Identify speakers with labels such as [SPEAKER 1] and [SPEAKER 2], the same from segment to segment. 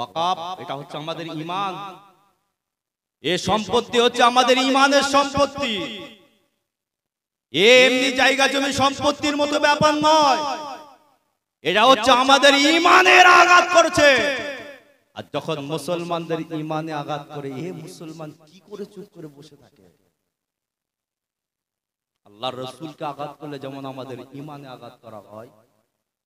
[SPEAKER 1] ওয়াকফ এটা হচ্ছে আমাদের ঈমান, এই সম্পত্তি হচ্ছে আমাদের ঈমানের সম্পত্তি। এমনি জায়গা জমি সম্পত্তির মতো ব্যাপার নয়, এটা হচ্ছে আমাদের ঈমানের আঘাত করছে। আর যখন মুসলমানদের ঈমানে আঘাত করে, এ মুসলমান কি করে চুপ করে বসে থাকে? আল্লাহর রাসূলকে আঘাত করলে যেমন আমাদের ঈমানে আঘাত করা হয়,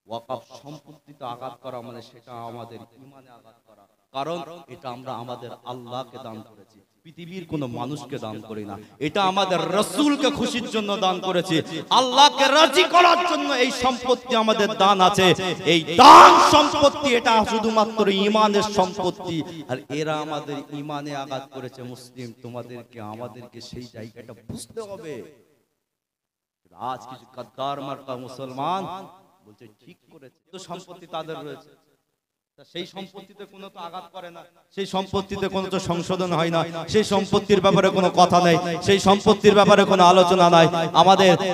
[SPEAKER 1] ওয়াকফ সম্পত্তিতে আঘাত করা মানে সেটা আমাদের ঈমানে আঘাত করা। কারণ এটা আমরা আমাদের আল্লাহকে দান করেছি, পৃথিবীর কোনো মানুষকে দান করি না। এটা আমাদের রাসূলকে খুশির জন্য দান করেছি, আল্লাহকে রাজি করার জন্য এই সম্পত্তি আমাদের দান আছে। এই দান সম্পত্তি এটা শুধুমাত্র ঈমানের সম্পত্তি। আর এরা আমাদের ঈমানে আঘাত করেছে। মুসলিম তোমাদেরকে আমাদেরকে সেই জায়গাটা বুঝতে হবে। আজ কিছু গাদ্দার মার্কা মুসলমান বলছে ঠিক করেছে, তো সম্পত্তি তাদের রয়েছে, সেই সম্পত্তিতে কোনো তো আঘাত করে না, সেই সম্পত্তিতে কোনো তো সংশোধন হয় না, সেই সম্পত্তির ব্যাপারে কোনো কথা নেই, সেই সম্পত্তির ব্যাপারে কোনো আলোচনা নাই।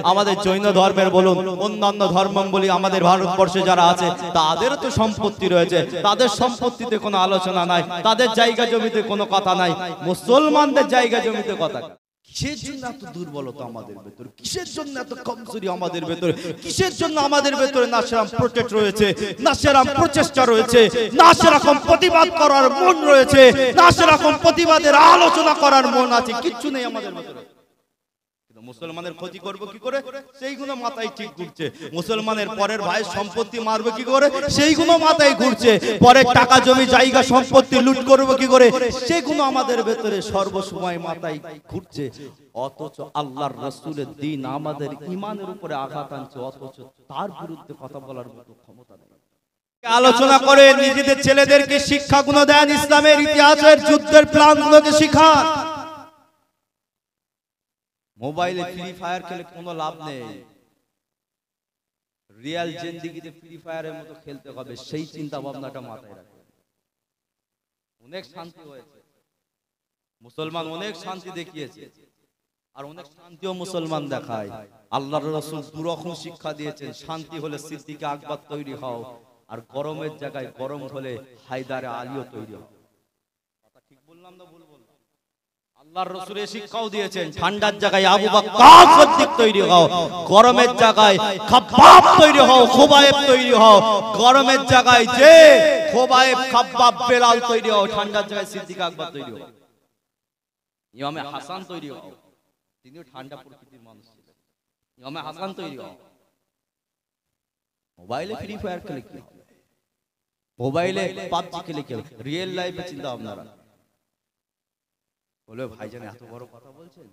[SPEAKER 1] আমাদের জৈন ধর্মের বলুন, অন্যান্য ধর্ম বলি, আমাদের ভারতবর্ষে যারা আছে তাদেরও তো সম্পত্তি রয়েছে, তাদের সম্পত্তিতে কোনো আলোচনা নাই, তাদের জায়গা জমিতে কোনো কথা নাই। মুসলমানদের জায়গা জমিতে কথা। কিসের জন্য এত দুর্বলতা আমাদের ভেতরে? কিসের জন্য এত কমজোরি আমাদের ভেতরে? কিসের জন্য আমাদের ভেতরে না সেরকম প্রোটেক্ট রয়েছে, না সেরকম প্রচেষ্টা রয়েছে, না সেরকম প্রতিবাদ করার মন রয়েছে, না সেরকম প্রতিবাদের আলোচনা করার মন আছে? কিচ্ছু নেই আমাদের ভেতরে। মুসলমানের ক্ষতি করবো কি করে, সেইগুলো মাথায় ঠিক ঘুরছে। মুসলমানের পরের ভাইয়ের সম্পত্তি মারবো কি করে, সেইগুলো মাথায় ঘুরছে। পরের টাকা জমি জায়গা সম্পত্তি লুট করবো কি করে, সেগুলো আমাদের ভেতরে সর্বসময় মাথায় ঘুরছে। অথচ আল্লাহর রাসূলের দ্বীন আমাদের ঈমানের উপরে আঘাত আনছে, অথচ তার বিরুদ্ধে কথা বলার মতো ক্ষমতা নেই। আলোচনা করে নিজেদের ছেলেদেরকে শিক্ষাগুলো দেন, ইসলামের ইতিহাসের যুদ্ধের প্ল্যানগুলোকে শিখান। মোবাইলে ফ্রি ফায়ার খেলে কোনো লাভ নেই, রিয়েল জিন্দেগিতে ফ্রি ফায়ারের মতো খেলতে হবে, সেই চিন্তা ভাবনাটা মাথায় রাখবেন। অনেক শান্তি হয়েছে, মুসলমান অনেক শান্তি দেখিয়েছে, আর অনেক শান্তিও মুসলমান দেখায়। আল্লাহর রাসূল দুরকম শিক্ষা দিয়েছেন। শান্তি হলে সিদ্দিক আকবর তৈরি হও, আর গরমের জায়গায় গরম হলে হায়দারে আলীও তৈরি হও। কথা ঠিক বললাম না ভুল বললাম? আল্লাহর রাসূল এই শিক্ষাও দিয়েছেন, ঠান্ডার জায়গায় আবু বকর সিদ্দিক তৈরি হও, গরমের জায়গায় খাব্বাব তৈরি হও, খুবাইব তৈরি হও। গরমের জায়গায় যে খুবাইব, খাব্বাব, বেলাল তৈরি হও, ঠান্ডার জায়গায় সিদ্দিক আকবর তৈরি হও, ইমামে হাসান তৈরি হও। তিনিও ঠান্ডা প্রকৃতির মানুষ ছিলেন। ইমামে হাসান তৈরি হও। মোবাইলে ফ্রি ফায়ার খেলে কি হবে, মোবাইলে পাবজি খেলে কি হবে? রিয়েল লাইফে চিন্তা আপনারা বলে ভাইজান এত বড় কথা বলছেন,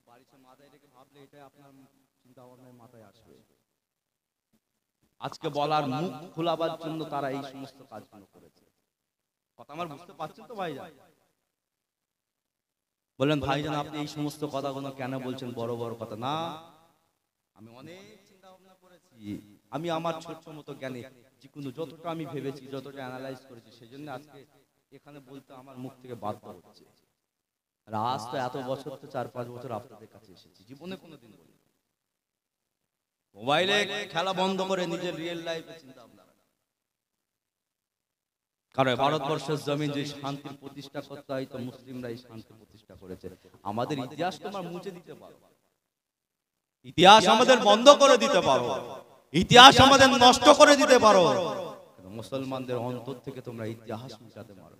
[SPEAKER 1] বাড়িতে মাথায় রেখে ভাবলে এটা আপনার চিন্তা ভাবনায় মাথায় আসবে। আজকে বলার মুখ খোলাবার জন্য তারা এই সমস্ত কাজগুলো করেছে। কথা আমার বুঝতে পারছেন তো ভাইজান? বলেন ভাইজান আপনি এই সমস্ত কথাগুলো কেন বলছেন, বড় বড় কথা? না, আমি অনেক চিন্তা ভাবনা করেছি, আমি আমার ছোট্ট মতো জ্ঞানে যেগুলো যতটা আমি ভেবেছি, যতটা অ্যানালাইজ করেছি, সেজন্য আজকে এখানে বলতে আমার মুখ থেকে বাধ্য হচ্ছে। আর আজ তো এত বছর, তো 4-5 বছর আপনাদের কাছে এসেছি, জীবনে কোনোদিন বলি মোবাইলে খেলা বন্ধ করে নিজের রিয়েল লাইফে চিন্তা ভাবনা। কারণ ভারতবর্ষের জমিন যে শান্তির প্রতিষ্ঠা করতে হয়, তো মুসলিমরা এই শান্তি প্রতিষ্ঠা করেছে। আমাদের ইতিহাস তোমরা মুছে দিতে পারো, ইতিহাস আমাদের বন্ধ করে দিতে পারো, ইতিহাস আমাদের নষ্ট করে দিতে পারো, মুসলমানদের অন্তর থেকে তোমরা ইতিহাস মুছাতে পারো।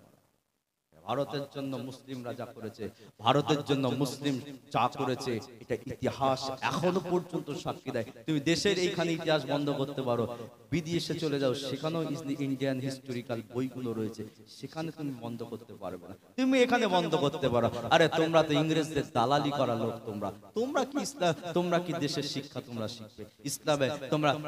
[SPEAKER 1] ভারতের জন্য মুসলিমরা যা করেছে, ভারতের জন্য মুসলিম যা করেছে, এটা ইতিহাস এখনো পর্যন্ত সাক্ষী দেয়। তুমি দেশের এইখানে ইতিহাস বন্ধ করতে পারো, বিদেশে চলে যাও, সেখানেও ইন্ডিয়ান হিস্টোরিক্যাল বইগুলো রয়েছে, সেখানে তুমি বন্ধ করতে পারবে না। তুমি এখানে বন্ধ করতে পারো। আরে তোমরা তো ইংরেজদের দালালি করা লোক, তোমরা কি ইসলাম, তোমরা কি দেশের শিক্ষা তোমরা শিখবে? ইসলামে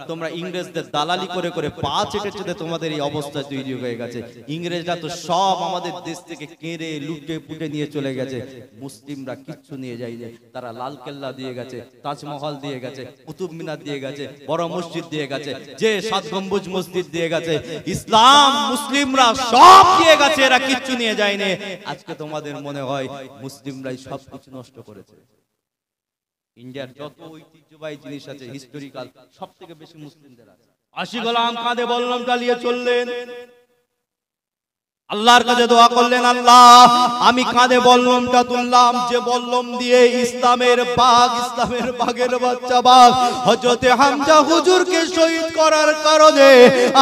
[SPEAKER 1] তোমরা ইংরেজদের দালালি করে করে পা চেটে চেটে তোমাদের এই অবস্থা তৈরি হয়ে গেছে। ইংরেজরা তো সব আমাদের দেশ থেকে কেড়ে লুটে পুটে নিয়ে চলে গেছে, মুসলিমরা কিচ্ছু নিয়ে যায়নি। তারা লাল কেল্লা দিয়ে গেছে, তাজমহল দিয়ে গেছে, কুতুব মিনার দিয়ে গেছে, বড় মসজিদ দিয়ে গেছে, যে 7 গম্বুজ মসজিদ দিয়ে গেছে, ইসলাম মুসলিমরা সব দিয়ে গেছে, এরা কিচ্ছু নিয়ে যায়নি। আজকে তোমাদের মনে হয় মুসলিমরাই সব কিছু নষ্ট করেছে। ইন্ডিয়ার যত ঐতিহ্যবাহী জিনিস আছে হিস্টোরিক্যাল, সব থেকে বেশি মুসলিমদের আছে। 80 গোলাম কাঁধে বল্লম চালিয়ে চললেন, আল্লাহর কাছে দোয়া করলেন, আল্লাহ আমি কাঁধে বল্লমটা তুললাম, যে বল্লম দিয়ে ইসলামের বাঘের বাচ্চা বাঘ হযরতে হামজা হুজুরকে শহীদ করার কারণে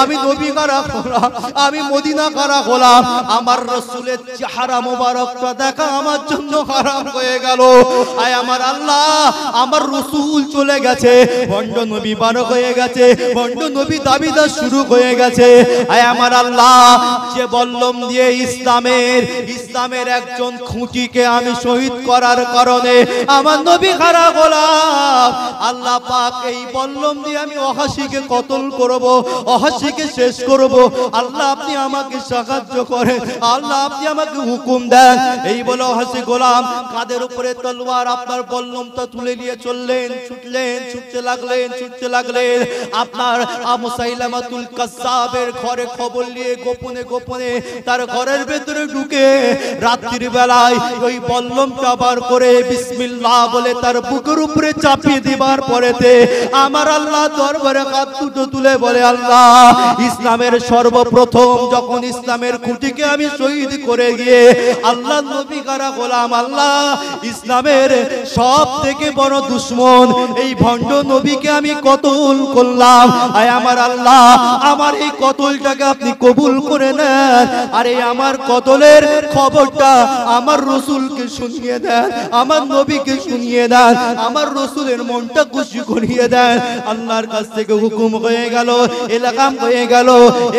[SPEAKER 1] আমি নবী কারা হলাম, আমি মদিনা কারা হলাম, আমার রাসূলের চেহারা মোবারকটা দেখা আমার জন্য হারাম হয়ে গেল। আয় আমার আল্লাহ, আমার রাসূল চলে গেছে, ভণ্ড নবী বার হয়ে গেছে, ভণ্ড নবী দাবিদার শুরু হয়ে গেছে। আয় আমার আল্লাহ, যে বল্লম দিয়ে ইসলামের একজন খুঁটিকে আমি শহীদ করার কারণে আমার নবী খারা গোলাম, আল্লাহ পাক এই বল্লম দিয়ে আমি অহাসিকে কতল করব, অহাসিকে শেষ করব। আল্লাহ আপনি আমাকে সাহায্য করেন, আল্লাহ আপনি আমাকে হুকুম দেন। এই বলে অহাসি গোলাম কাঁধের উপরে তলোয়ার আপনার বল্লমটা তুলে নিয়ে চললেন, ছুটতে লাগলেন। আপনার মুসাইলামাতুল কাজ্জাবের ঘরে খবর নিয়ে গোপনে তার ঘরের ভেতরে ঢুকে রাত্রির বেলায় ওই বল্লমটা বার করে বিসমিল্লাহ বলে তার বুকের উপরে চাপিয়ে দিবার পরেতে আমার আল্লাহ দরবারে হাত দুটো তুলে বলে, আল্লাহ ইসলামের সর্বপ্রথম যখন ইসলামের খুঁটিকে আমি শহীদ করে গিয়ে আল্লাহ নবী কারা গোলাম, আল্লাহ ইসলামের সব থেকে বড় দুশমন এই ভণ্ড নবীকে আমি কতল করলাম। আয় আমার আল্লাহ, আমার এই কতলটাকে আপনি কবুল করে নেন। আরে আমার কতলের খবরটা আমার রাসূলকে শুনিয়ে দেন, আমার নবীকে শুনিয়ে দেন, আমার রাসূলের মনটা খুশি করিয়ে দেন। আল্লাহর কাছ থেকে হুকুম হয়ে গেল, এলাকাম হয়ে গেল,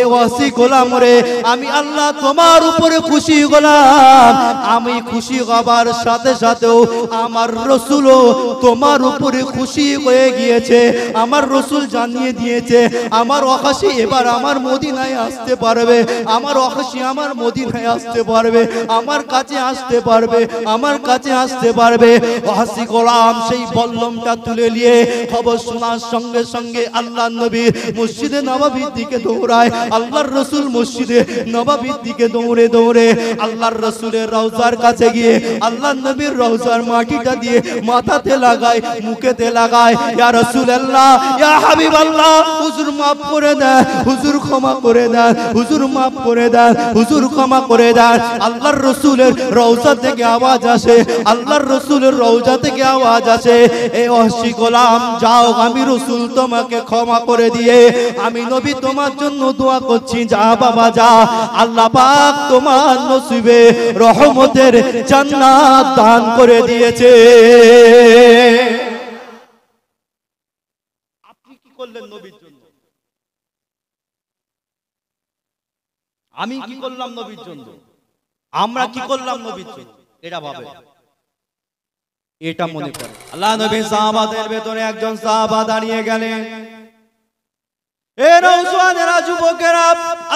[SPEAKER 1] এ ওয়াসি গোলাম রে, আমি আল্লাহ তোমার উপরে খুশি হলাম। আমি খুশি হবার সাথে সাথেও আমার রাসূলও তোমার উপরে খুশি হয়ে গিয়েছে। আমার রাসূল জানিয়ে দিয়েছে আমার ওয়াসি এবার আমার মদিনায় আসতে পারবে, আমার ওয়াসি আমার মদিনায় আসতে পারবে, আমার কাছে আসতে পারবে, আমার কাছে আসতে পারবে। ওয়াসি গোলাম সেই বল্লমটা তুলে নিয়ে খবর শোনার সঙ্গে সঙ্গে আল্লাহর নবী মসজিদে নববীর দিকে দৌড়ায়, আল্লাহর রাসূল মসজিদে নববীর দিকে দৌড়ে আল্লাহর রাসূলের রওজার কাছে গিয়ে আল্লাহর নবীর রওজার মাটিটা দিয়ে মাথাতে লাগায়, মুখেতে লাগায়, ইয়া রাসূলুল্লাহ, ইয়া হাবিবাল্লাহ, হুজুর মাফ করে দেন, হুজুর ক্ষমা করে দেন, হুজুর মাফ করে দেন, হুজুর ক্ষমা করে দেন। আল্লাহর রাসূলের রওজা থেকে আওয়াজ আসে, আল্লাহর রাসূলের রওজা থেকে আওয়াজ আসে, এ ওয়াসি গোলাম যাও, আমি রাসূল তোমাকে ক্ষমা করে দিয়ে আমি নবী তোমার জন্য দোয়া করছি, যা বাবা যা, আল্লাহ পাক তোমার নসিবে রহমতের জান্নাত দান করে দিয়েছে। আপনি কি করলেন নবীর জন্য? আমি কি করলাম নবীর জন্য? আমরা কি করলাম নবীর জন্য? এটা ভাবে, এটা মনে করে। আল্লাহ নবী সাহাবাদের ভেতরে একজন সাহাবা দাঁড়িয়ে গেলেন, এ নওজওয়ানেরা, যুবকেরা,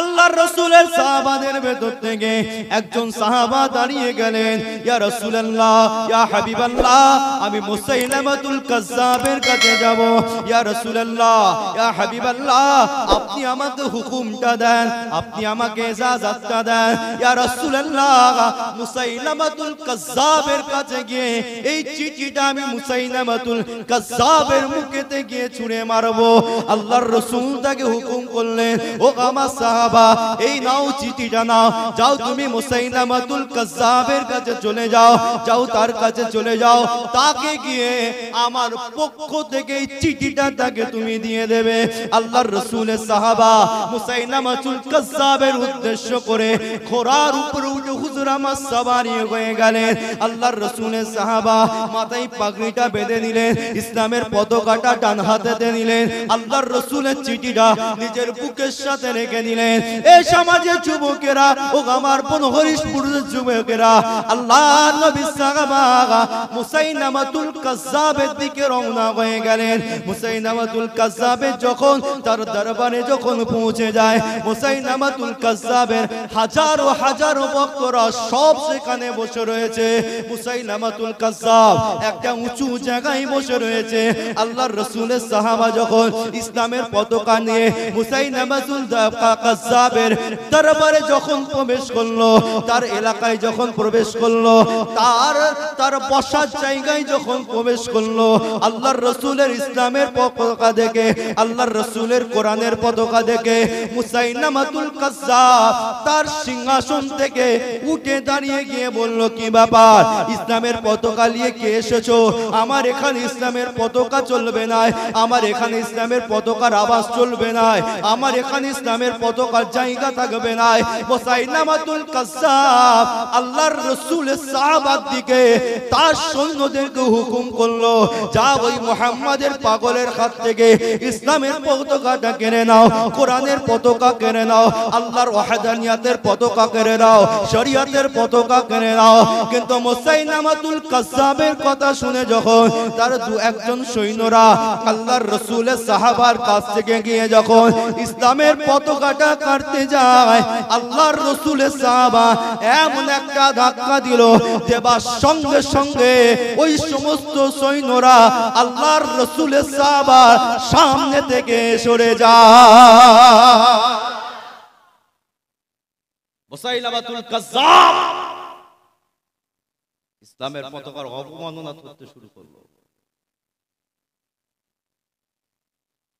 [SPEAKER 1] আল্লাহর রাসূলের সাহাবাদের ভেতর থেকে একজন সাহাবা দাঁড়িয়ে গেলেন, ইয়া রাসূলুল্লাহ, ইয়া হাবিবাল্লাহ, আমি মুসাইলামাতুল কাজ্জাবের কাছে যাব। ইয়া রাসূলুল্লাহ, ইয়া হাবিবাল্লাহ, আপনি আমাকে হুকুমটা দেন, আপনি আমাকে ইজাজতটা দেন। ইয়া রাসূলুল্লাহ, মুসাইলামাতুল কাজ্জাবের কাছে গিয়ে এই চিঠিটা আমি মুসাইলামাতুল কাজ্জাবের মুখেতে গিয়ে ছুঁড়ে মারবো। আল্লাহর রাসূল তাকে হুকুম করলেন, ও আমার সাহাবা, এই নাও চিঠিটা নাও, যাও তুমি মুসাইলামাতুল কাজ্জাবের কাছে চলে যাও, যাও তার কাছে চলে যাও, তাকে গিয়ে আমার পক্ষ থেকে এই চিঠিটা তাকে তুমি দিয়ে দেবে। আল্লাহর রাসূলের সাহাবা মুসাইলামাতুল কাজ্জাবের উদ্দেশ্য করে ঘোড়ার উপরে উঠে হুজুর আমার সওয়ারি হয়ে গেলেন। আল্লাহর রাসূলের সাহাবা মাথায় পাগড়িটা বেঁধে নিলেন, ইসলামের পতাকাটা ডান হাতে নিলেন, আল্লাহর রাসূলের চিঠিটা নিজের বুকের সাথে রেখে দিলেন। এই সমাজের যুবকেরা, ও আমার বোন হরিশপুরের যুবকেরা, আল্লাহর নবী সাহাবা মুসাইলামাতুল কাজ্জাবের দিকে রওনা হয়ে গেলেন। মুসাইলামাতুল কাজ্জাবের যখন তার দরবারে যখন পৌঁছে যায়, মুসাইলামাতুল কাজ্জাবের হাজারো হাজারো ভক্তরা সব সেখানে বসে রয়েছে। মুসাইলামাতুল কাজ্জাব একটা উঁচু জায়গায় বসে রয়েছে। আল্লাহর রাসূলের সাহাবা যখন ইসলামের পতাকা নিয়ে মুসাইলামাতুল কাজ্জাবের দরবারে যখন প্রবেশ করলো, তার এলাকায় যখন প্রবেশ করলো, তার বসার জায়গায় যখন প্রবেশ করলো, আল্লাহর রাসূলের ইসলামের পতাকা দেখে, আল্লাহর রাসূলের কোরআনের পতাকা দেখে মুসাইলামাতুল কাজ্জাব তার সিংহাসন থেকে উঠে দাঁড়িয়ে গিয়ে বলল, কি ব্যাপার, ইসলামের পতাকা নিয়ে কে এসেছো? আমার এখানে ইসলামের পতাকা চলবে না, আমার এখানে ইসলামের পতাকার আওয়াজ চলবে না, আমার এখানে ইসলামের পতাকার জায়গা থাকবে না। মুসাইলামাতুল কাজ্জাব আল্লাহর রাসূলের সাহাবার দিকে তার সৈন্যদেরকে হুকুম করলো, যাও ওই মুহাম্মাদের পাগলের হাত থেকে ইসলামের পতাকাটা কেড়ে নাও, কোরআনের পতাকা কেড়ে নাও, আল্লাহর ওয়াহদানিয়াতের পতাকা কেড়ে নাও, শরীয়তের পতাকা কেড়ে নাও। কিন্তু মুসাইলামাতুল কাজ্জাবের কথা শুনে যখন তার দু একজন সৈন্যরা আল্লাহর রাসূলের সাহাবার কাছ থেকে গিয়ে যখন ইসলামের পতাকাটা কাটতে যায়, আল্লাহর রাসূলের সাহাবা এমন একটা ধাক্কা দিল যে বাস সঙ্গে সঙ্গে ওই সমস্ত সৈন্যরা আল্লাহর রাসূলের সাহাবার সামনে থেকে সরে যায়। মুসাইলামাতুল কাজ্জাব ইসলামের পতাকার অবমাননা করতে শুরু করলো।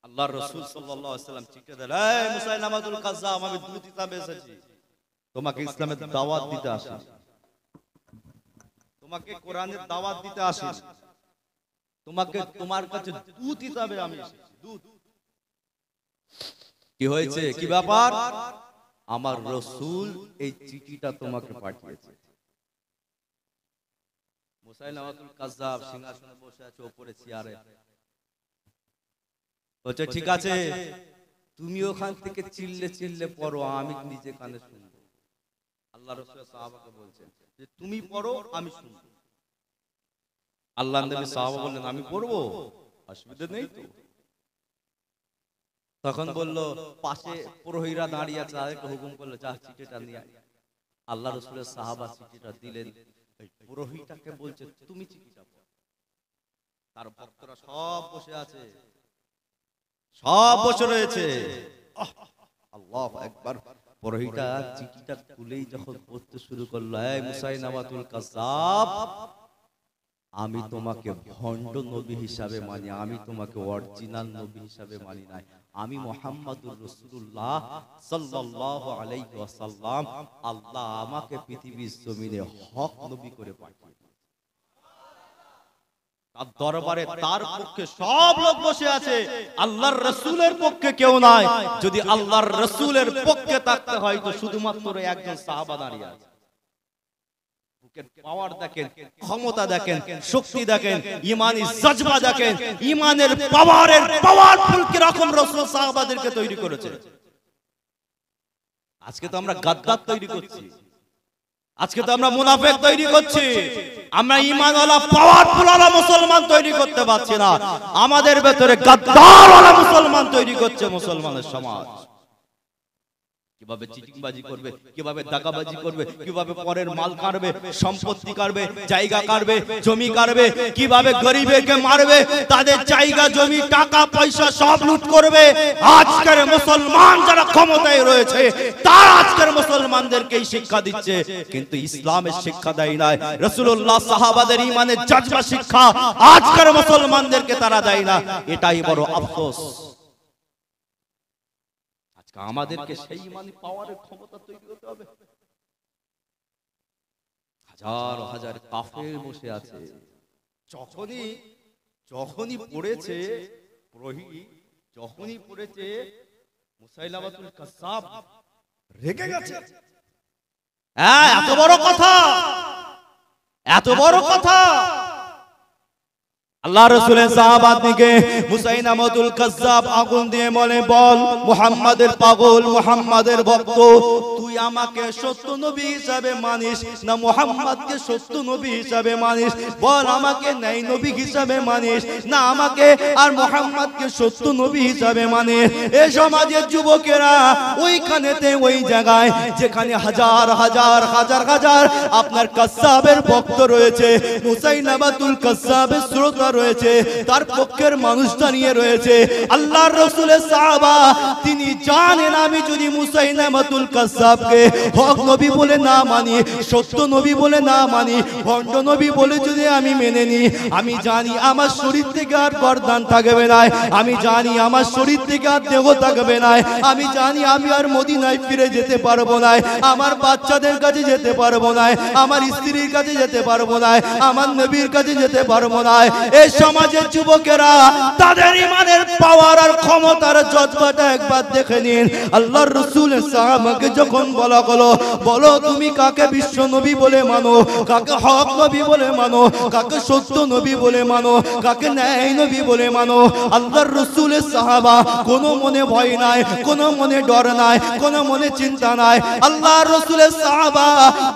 [SPEAKER 1] আল্লাহর রাসূল সাল্লাল্লাহু আলাইহি ওয়াসাল্লাম চিঠি দিলেন, এই মুসাইলামাতুল কাজ্জাব, আমি দূত হিসেবে এসেছি, তোমাকে ইসলামের দাওয়াত দিতে আসি, তোমাকে কোরআনের দাওয়াত দিতে আসি, তোমাকে তোমার কাছে দূত হিসেবে আমি এসেছি। দূত কি হয়েছে, কি ব্যাপার? আমার রাসূল এই চিঠিটা তোমাকে পাঠিয়েছে। মুসাইলামাতুল কাজ্জাব সিংহাসনে বসে আছে, উপরে চেয়ারে বলছে, ঠিক আছে, তুমি ওখান থেকে চিল্লে চিল্লে পড়ো, আমি নিজে কানে শুনবো। আল্লাহ রাসূল সাহাবাকে বলছেন যে তুমি পড়ো, আমি শুনবো। আল্লাহর নবী সাহাবা বললেন, আমি পড়বো, অসুবিধা নেই তো। তখন বলল, পাশে পুরোহিতরা দাঁড়িয়ে আছে, আরেকটা হুকুম করলো, যা চিঠিটা নিয়ে আয়। আল্লাহ রাসূলের সাহাবা চিঠিটা দিলেন, পুরোহিতটাকে বলছে, তুমি চিঠিটা পড়ো। তার ভক্তরা সব বসে আছে, সব বসে রয়েছে। আল্লাহু আকবার। পুরোহিতটা চিঠিটা খুলেই যখন পড়তে শুরু করলো, এই মুসাইলামাতুল কাজ্জাব, আমি তোমাকে ভণ্ড নবী হিসাবে মানি, আমি তোমাকে অরিজিনাল নবী হিসাবে মানি না। আমি মুহাম্মাদুর রাসূলুল্লাহ সাল্লাল্লাহু আলাইহি ওয়াসাল্লাম, আল্লাহ আমাকে পৃথিবীর জমিনে হক নবী করে পাঠিয়েছেন। তার দরবারে তার পক্ষে সব লোক বসে আছে, আল্লাহর রাসূলের পক্ষে কেউ নাই। যদি আল্লাহর রাসূলের পক্ষে থাকতে হয় তো শুধুমাত্র একজন সাহাবা দাঁড়িয়ে আছে। পাওয়ার দেখেন, ক্ষমতা দেখেন, শক্তি দেখেন, ঈমানি জজবা দেখেন, ঈমানের পাওয়ারফুল কি রকম রাসূল সাহাবাদেরকে তৈরি করেছে। আজকে তো আমরা গাদ্দার তৈরি করছি, আজকে তো আমরা মুনাফিক তৈরি করছি, আমরা ঈমানওয়ালা পাওয়ারফুলওয়ালা মুসলমান তৈরি করতে পারছি না। আমাদের ভেতরে গাদ্দারওয়ালা মুসলমান তৈরি করছে মুসলমানের সমাজ। কিভাবে চিটিংবাজি করবে, কিভাবে দাগাবাজি করবে, কিভাবে পরের মাল কাটবে, সম্পত্তি কাটবে, জায়গা কাটবে, জমি কাটবে, কিভাবে গরিবকে মারবে, তাদের জায়গা জমি টাকা পয়সা সব লুট করবে। আজকের মুসলমান যারা ক্ষমতায় রয়েছে তারা আজকের মুসলমানদেরকে শিক্ষা দিচ্ছে, কিন্তু ইসলামের শিক্ষা দেয় না। রাসূলুল্লাহ সাহাবাদের ঈমানের জজবা শিক্ষা আজকের মুসলমানদেরকে তারা দেয় না। এটাই বড় আফসোস। আমাদেরকে সেই ইমানি পাওয়ারের ক্ষমতা তৈরি করতে হবে। হাজার হাজার কাফের বসে আছে, যখনই পড়েছে যখনই পড়েছে মুসাইলামাতুল কাজ্জাব রেগে গেছে। এত বড় কথা, এত বড় কথা। আল্লাহ রাসূলের সাহাবাদেরকে মুসাইলামাতুল কাজ্জাব আগুন দিয়ে বলে, বল মুহাম্মাদের পাগল, মুহাম্মাদের ভক্ত, তুই আমাকে সত্য নবী হিসাবে মানিস না মুহাম্মাদকে সত্য নবী হিসাবে মানিস? বল, আমাকে নাই নবী হিসাবে মানিস না আমাকে আর মুহাম্মাদকে সত্য নবী হিসাবে মানিস? এই সমাজের যুবকেরা ওইখানেতে, ওই জায়গায় যেখানে হাজার হাজার হাজার হাজার আপনার কাজ্জাবের ভক্ত রয়েছে, মুসাইলামাতুল কাজ্জাবের শ্রোতা রয়েছে, তার পক্ষের মানুষ দাঁড়িয়ে রয়েছে। আল্লাহর রাসূলের সাহাবা তিনি জানেন আমি যদি মুসাইলামাতুল কাজ্জাবকে হক নবী বলে না মানি, সত্য নবী বলে না মানি, ভণ্ড নবী বলে যদি আমি মেনে নিই, আমি জানি আমার শরীর থেকে আর গর্দান থাকবে না, আমি জানি আমার শরীর থেকে আর দেহ থাকবে না, আমি জানি আমি আর মদিনায় ফিরে যেতে পারবো না, আমার বাচ্চাদের কাছে যেতে পারবো না, আমার স্ত্রীর কাছে যেতে পারবো না, আমার নবীর কাছে যেতে পারবো না। এই সমাজের যুবকেরা তাদের ঈমানের পাওয়ার আর ক্ষমতার জজ্বাটা একবার দেখে নিন। আল্লাহর রাসূলের সাহাবাকে যখন বলা হলো, বলো তুমি কাকে বিশ্ব নবী বলে মানো, কাকে হক নবী বলে মানো, কাকে সত্য নবী বলে মানো, কাকে ন্যায় নবী বলে মানো। আল্লাহর রাসূলের সাহাবা কোনো মনে ভয় নাই, কোনো মনে ডর নাই, কোনো মনে চিন্তা নাই। আল্লাহর রাসূলের সাহাবা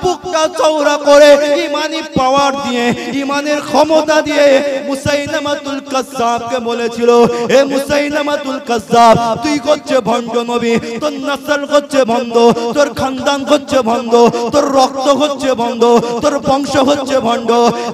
[SPEAKER 1] বুকটা চওড়া করে ঈমানি পাওয়ার দিয়ে, ঈমানের ক্ষমতা দিয়ে মুসাইলামাতুল কাজ্জাবকে বলেছিল, হে মুসাইলামাতুল কাজ্জাব, তুই হচ্ছে ভণ্ড নবী, তোর নসল হচ্ছে ভণ্ড, তোর খানদান হচ্ছে ভণ্ড, তোর রক্ত হচ্ছে ভণ্ড, তোর বংশ হচ্ছে ভণ্ড।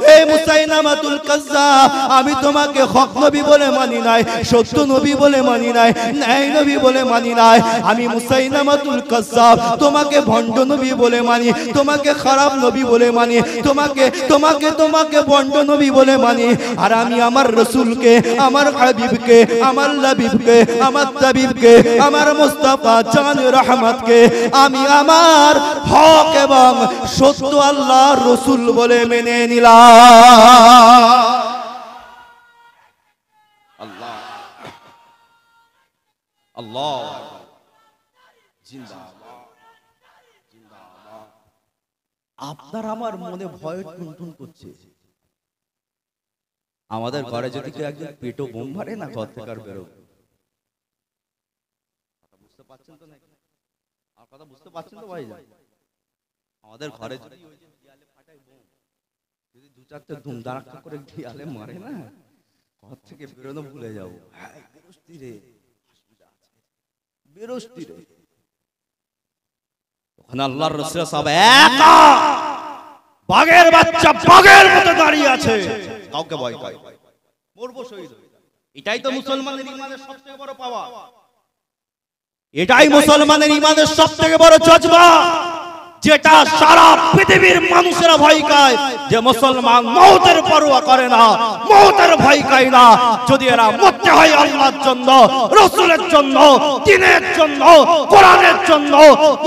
[SPEAKER 1] হে মুসাইলামাতুল কাজ্জাব, আমি তোমাকে হক নবী বলে মানি নাই, সত্য নবী বলে মানি নাই, ন্যায় নবী বলে মানি নাই। আমি মুসাইলামাতুল কাজ্জাব তোমাকে ভণ্ড নবী বলে মানি, তোমাকে খারাপ নবী বলে মানি, তোমাকে তোমাকে তোমাকে ভণ্ড নবী বলে মানি। আর আমি আমার রাসূলকে, আমার হাবিবকে, আমার লাবিবকে, আমার তাবিবকে, আমার মুস্তাফা জান রহমতকে আমি আমার হক এবং সত্য আল্লাহর রাসূল বলে মেনে নিলাম। আল্লাহ আল্লাহ জিন্দাবাদ জিন্দাবাদ। আপনার আমার মনে ভয় টুনটুন করছে। আমাদের ঘরে যদি কেউ একজন পেটো বোম মারে না, ঘর থেকে আর বেরোবে। বুঝতে পারছেন তো নাকি? আর কথা বুঝতে পারছেন তো ভাই? আমাদের ঘরে যদি ওই যে দেয়ালে ফাটায় বোম, যদি দু চারটে ধুম ধাড়াক্কা করে দেয়ালে মারে না, ঘর থেকে বেরোনো ভুলে যাবো। হ্যাঁ বেরোস্তি রে, বেরোস্তি রে। ওখানে আল্লাহর রাসূল সব একা বাঘের বাচ্চা বাঘের মতো দাঁড়িয়ে আছে, কাউকে ভয় পায়, মরবো শহীদ হয়ে। এটাই তো মুসলমানের ঈমানের সবথেকে বড় পাওয়া, এটাই মুসলমানের ঈমানের সবথেকে বড় জজবা, যেটা সারা পৃথিবীর মানুষেরা ভয় পায়। যে মুসলমান মওতের পরোয়া করে না, মওতের ভয় পায় না, যদি এরা মরতে হয় আল্লাহর জন্য, রাসূলের জন্য, দ্বীনের জন্য, কোরআনের জন্য,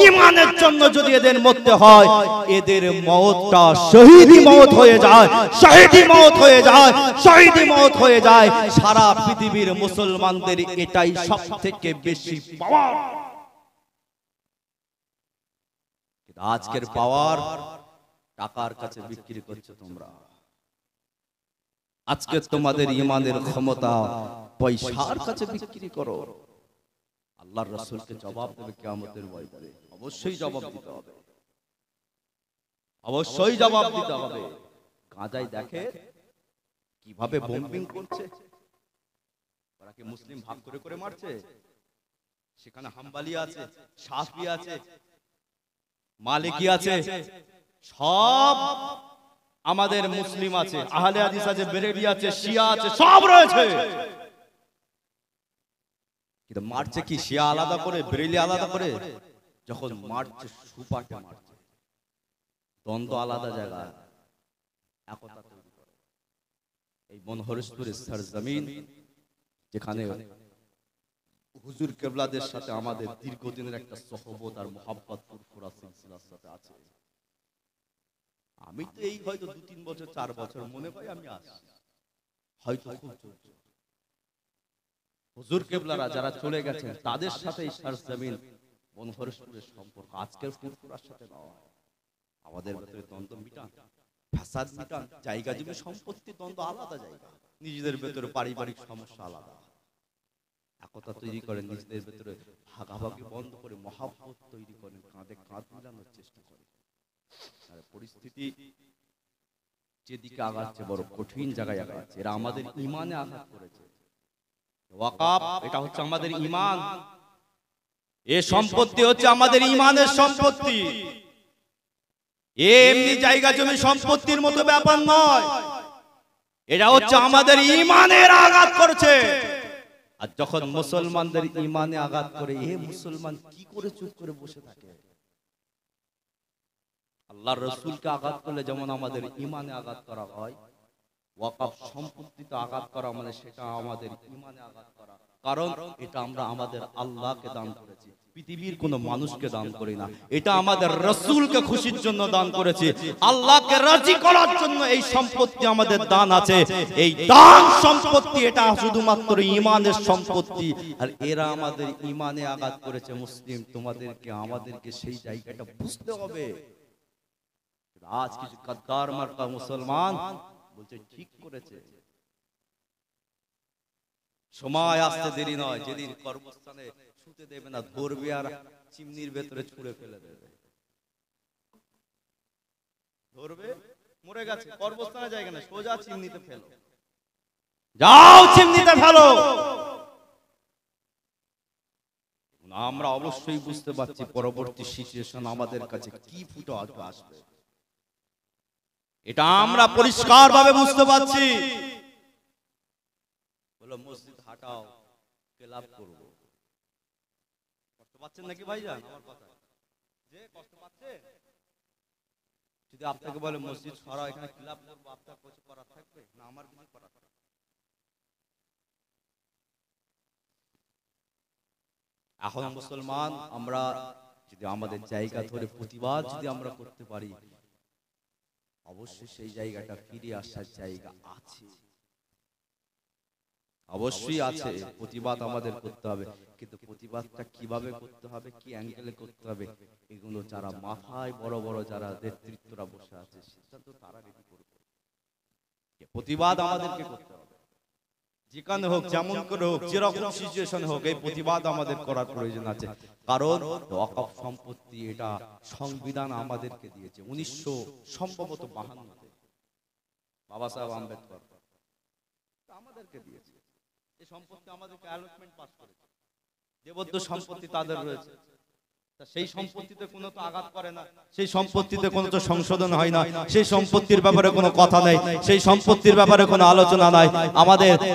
[SPEAKER 1] ঈমানের জন্য, যদি এদের মরতে হয়, এদের মওতটা শহীদি মওত হয়ে যায়, শহীদি মওত হয়ে যায়, শহীদি মওত হয়ে যায়। সারা পৃথিবীর মুসলমানদের এটাই সবথেকে বেশি পাওয়ার। আজকের পাওয়ার টাকার কাছে বিক্রি করছো তোমরা। আজকে তোমাদের ঈমানের ক্ষমতা পয়সার কাছে বিক্রি করো। আল্লাহর রাসূলকে জবাব দেবে কিয়ামতের ময়দানে, অবশ্যই জবাব দিতে হবে, অবশ্যই জবাব দিতে হবে। গাজায় দেখে কিভাবে বোম্বিং করছে, ওরা কি মুসলিম ভাগ করে করে মারছে? সেখানে হাম্বালি আছে, শাফি আছে, মালিকি আছে, সব আমাদের মুসলিম আছে, আহলে হাদিস আছে, বেরেলি আছে, শিয়া আছে, সব রয়েছে। কিন্তু মারছে কি শিয়া আলাদা করে, বেরেলি আলাদা করে? যখন মারছে সুপাটে মারছে, দ্বন্দ্ব আলাদা জায়গায়, একতা তৈরি করে। এই বনহরিশপুরের সরজমিন, যেখানে হুজুর কেবলাদের সাথে আমাদের দীর্ঘদিনের একটা সহবত আর মুহাব্বত ফুরফুরা সিলসিলার সাথে আছে। আমি তো এই হয়তো 2-3 বছর 4 বছর মনে পাই আমি আসি, হয়তো খুব জোর হুজুর কেবলারা যারা চলে গেছেন তাদের সাথে এই সরজমিন বনহরিশপুরের সম্পর্ক আজকের ফুরফুরার সাথে নয়। আমাদের ভিতরে দ্বন্দ্ব মিটান, ফাসাদ মিটান, জায়গা জমি সম্পত্তি দ্বন্দ্ব আলাদা জায়গা, নিজেদের ভিতরে পারিবারিক সমস্যা আলাদা। একতা তৈরি করেন, নিজেদের ভিতরে ভাগাভাগি বন্ধ করে মহাব্বত তৈরি করেন, কাঁধে কাঁধ মিলানোর চেষ্টা করেন। আর পরিস্থিতি যেদিকে আগাচ্ছে বড় কঠিন জায়গায় আগাচ্ছে। এরা আমাদের ঈমানে আঘাত করেছে। ওয়াকাফ এটা হচ্ছে আমাদের ঈমান, এই সম্পত্তি হচ্ছে আমাদের ঈমানের সম্পত্তি। এমনি জায়গা জমি সম্পত্তির মতো ব্যাপার নয়। এটা হচ্ছে আমাদের ঈমানের আঘাত করছে। আর যখন মুসলমানদের ঈমানে আঘাত করে, এ মুসলমান কি করে চুপ করে বসে থাকে? আল্লাহর রাসূলকে আঘাত করলে যেমন আমাদের ঈমানে আঘাত করা হয়, ওয়াকফ সম্পত্তিতে আঘাত করা মানে সেটা আমাদের ঈমানে আঘাত করা। কারণ এটা আমরা আমাদের আল্লাহকে দান করেছি, পৃথিবীর কোন মানুষকে দান করি না। এটা আমাদের রাসূলকে খুশির জন্য দান করেছি, আল্লাহকে রাজি করার জন্য এই সম্পত্তি আমাদের দান আছে। এই দান সম্পত্তি এটা শুধুমাত্র ঈমানের সম্পত্তি। আর এরা আমাদের ঈমানে আঘাত করেছে। মুসলিম তোমাদেরকে আমাদেরকে সেই জায়গাটা বুঝতে হবে। আজ কিছু গাদ্দার মার্কা মুসলমান বলছে ঠিক করেছে, সময় আসতে দেরি নয়, যেদিন কর্মস্থানে শুতে দেবে না, ধরবে আর চিমনির ভেতরে ছুঁড়ে ফেলে দেবে। ধরবে, মরে গেছে, কর্মস্থানে জায়গা না, সোজা চিমনিতে ফেলো, যাও চিমনিতে ফেলো। আমরা অবশ্যই বুঝতে পারছি পরবর্তী সিচুয়েশন আমাদের কাছে কি ফুটে আসবে, এটা আমরা পরিষ্কার ভাবে বুঝতে পারছি। বলো মসজিদ হাটাও, ক্লাব করব। কষ্ট পাচ্ছেন নাকি ভাইজান আমার কথা? যে কষ্ট পাচ্ছে, যদি আপনাকে বলে মসজিদ সরাও, এখানে ক্লাব করব, আপনার কিছু করার থাকবে না? আমার কিছু করার থাকবে। এখন মুসলমান আমরা যদি আমাদের জায়গা ধরে প্রতিবাদ যদি আমরা করতে পারি, অবশ্যই সেই জায়গাটা ফিরে আসার জায়গা আছে, অবশ্যই আছে। প্রতিবাদ আমাদের করতে হবে, কিন্তু প্রতিবাদটা কিভাবে করতে হবে, কি অ্যাঙ্গেলে করতে হবে, এগুলো যারা মাথায় বড় বড় যারা নেতৃত্বরা বসে আছে সেটা তো তারা রেডি করবে। প্রতিবাদ আমাদেরকে করতে হবে, যেখানে হোক, যেমন করে হোক, যেরকম সিচুয়েশন হোক, এই প্রতিবাদ আমাদের করার প্রয়োজন আছে। কারণ ওয়াকফ সম্পত্তি এটা সংবিধান আমাদেরকে দিয়েছে 1952 বাবা সাহেব আম্বেদকর আমাদেরকে দিয়েছে। এই সম্পত্তি আমাদেরকে অ্যালটমেন্ট পাস করেছে, দেবত্ব সম্পত্তি তাদের রয়েছে। সেই সম্পত্তিতে কোনো তো আঘাত করে না, সেই সম্পত্তিতে কোনো তো সংশোধন হয় না, সেই সম্পত্তির ব্যাপারে কোনো কথা নাই, সেই সম্পত্তির ব্যাপারে কোনো আলোচনা নাই।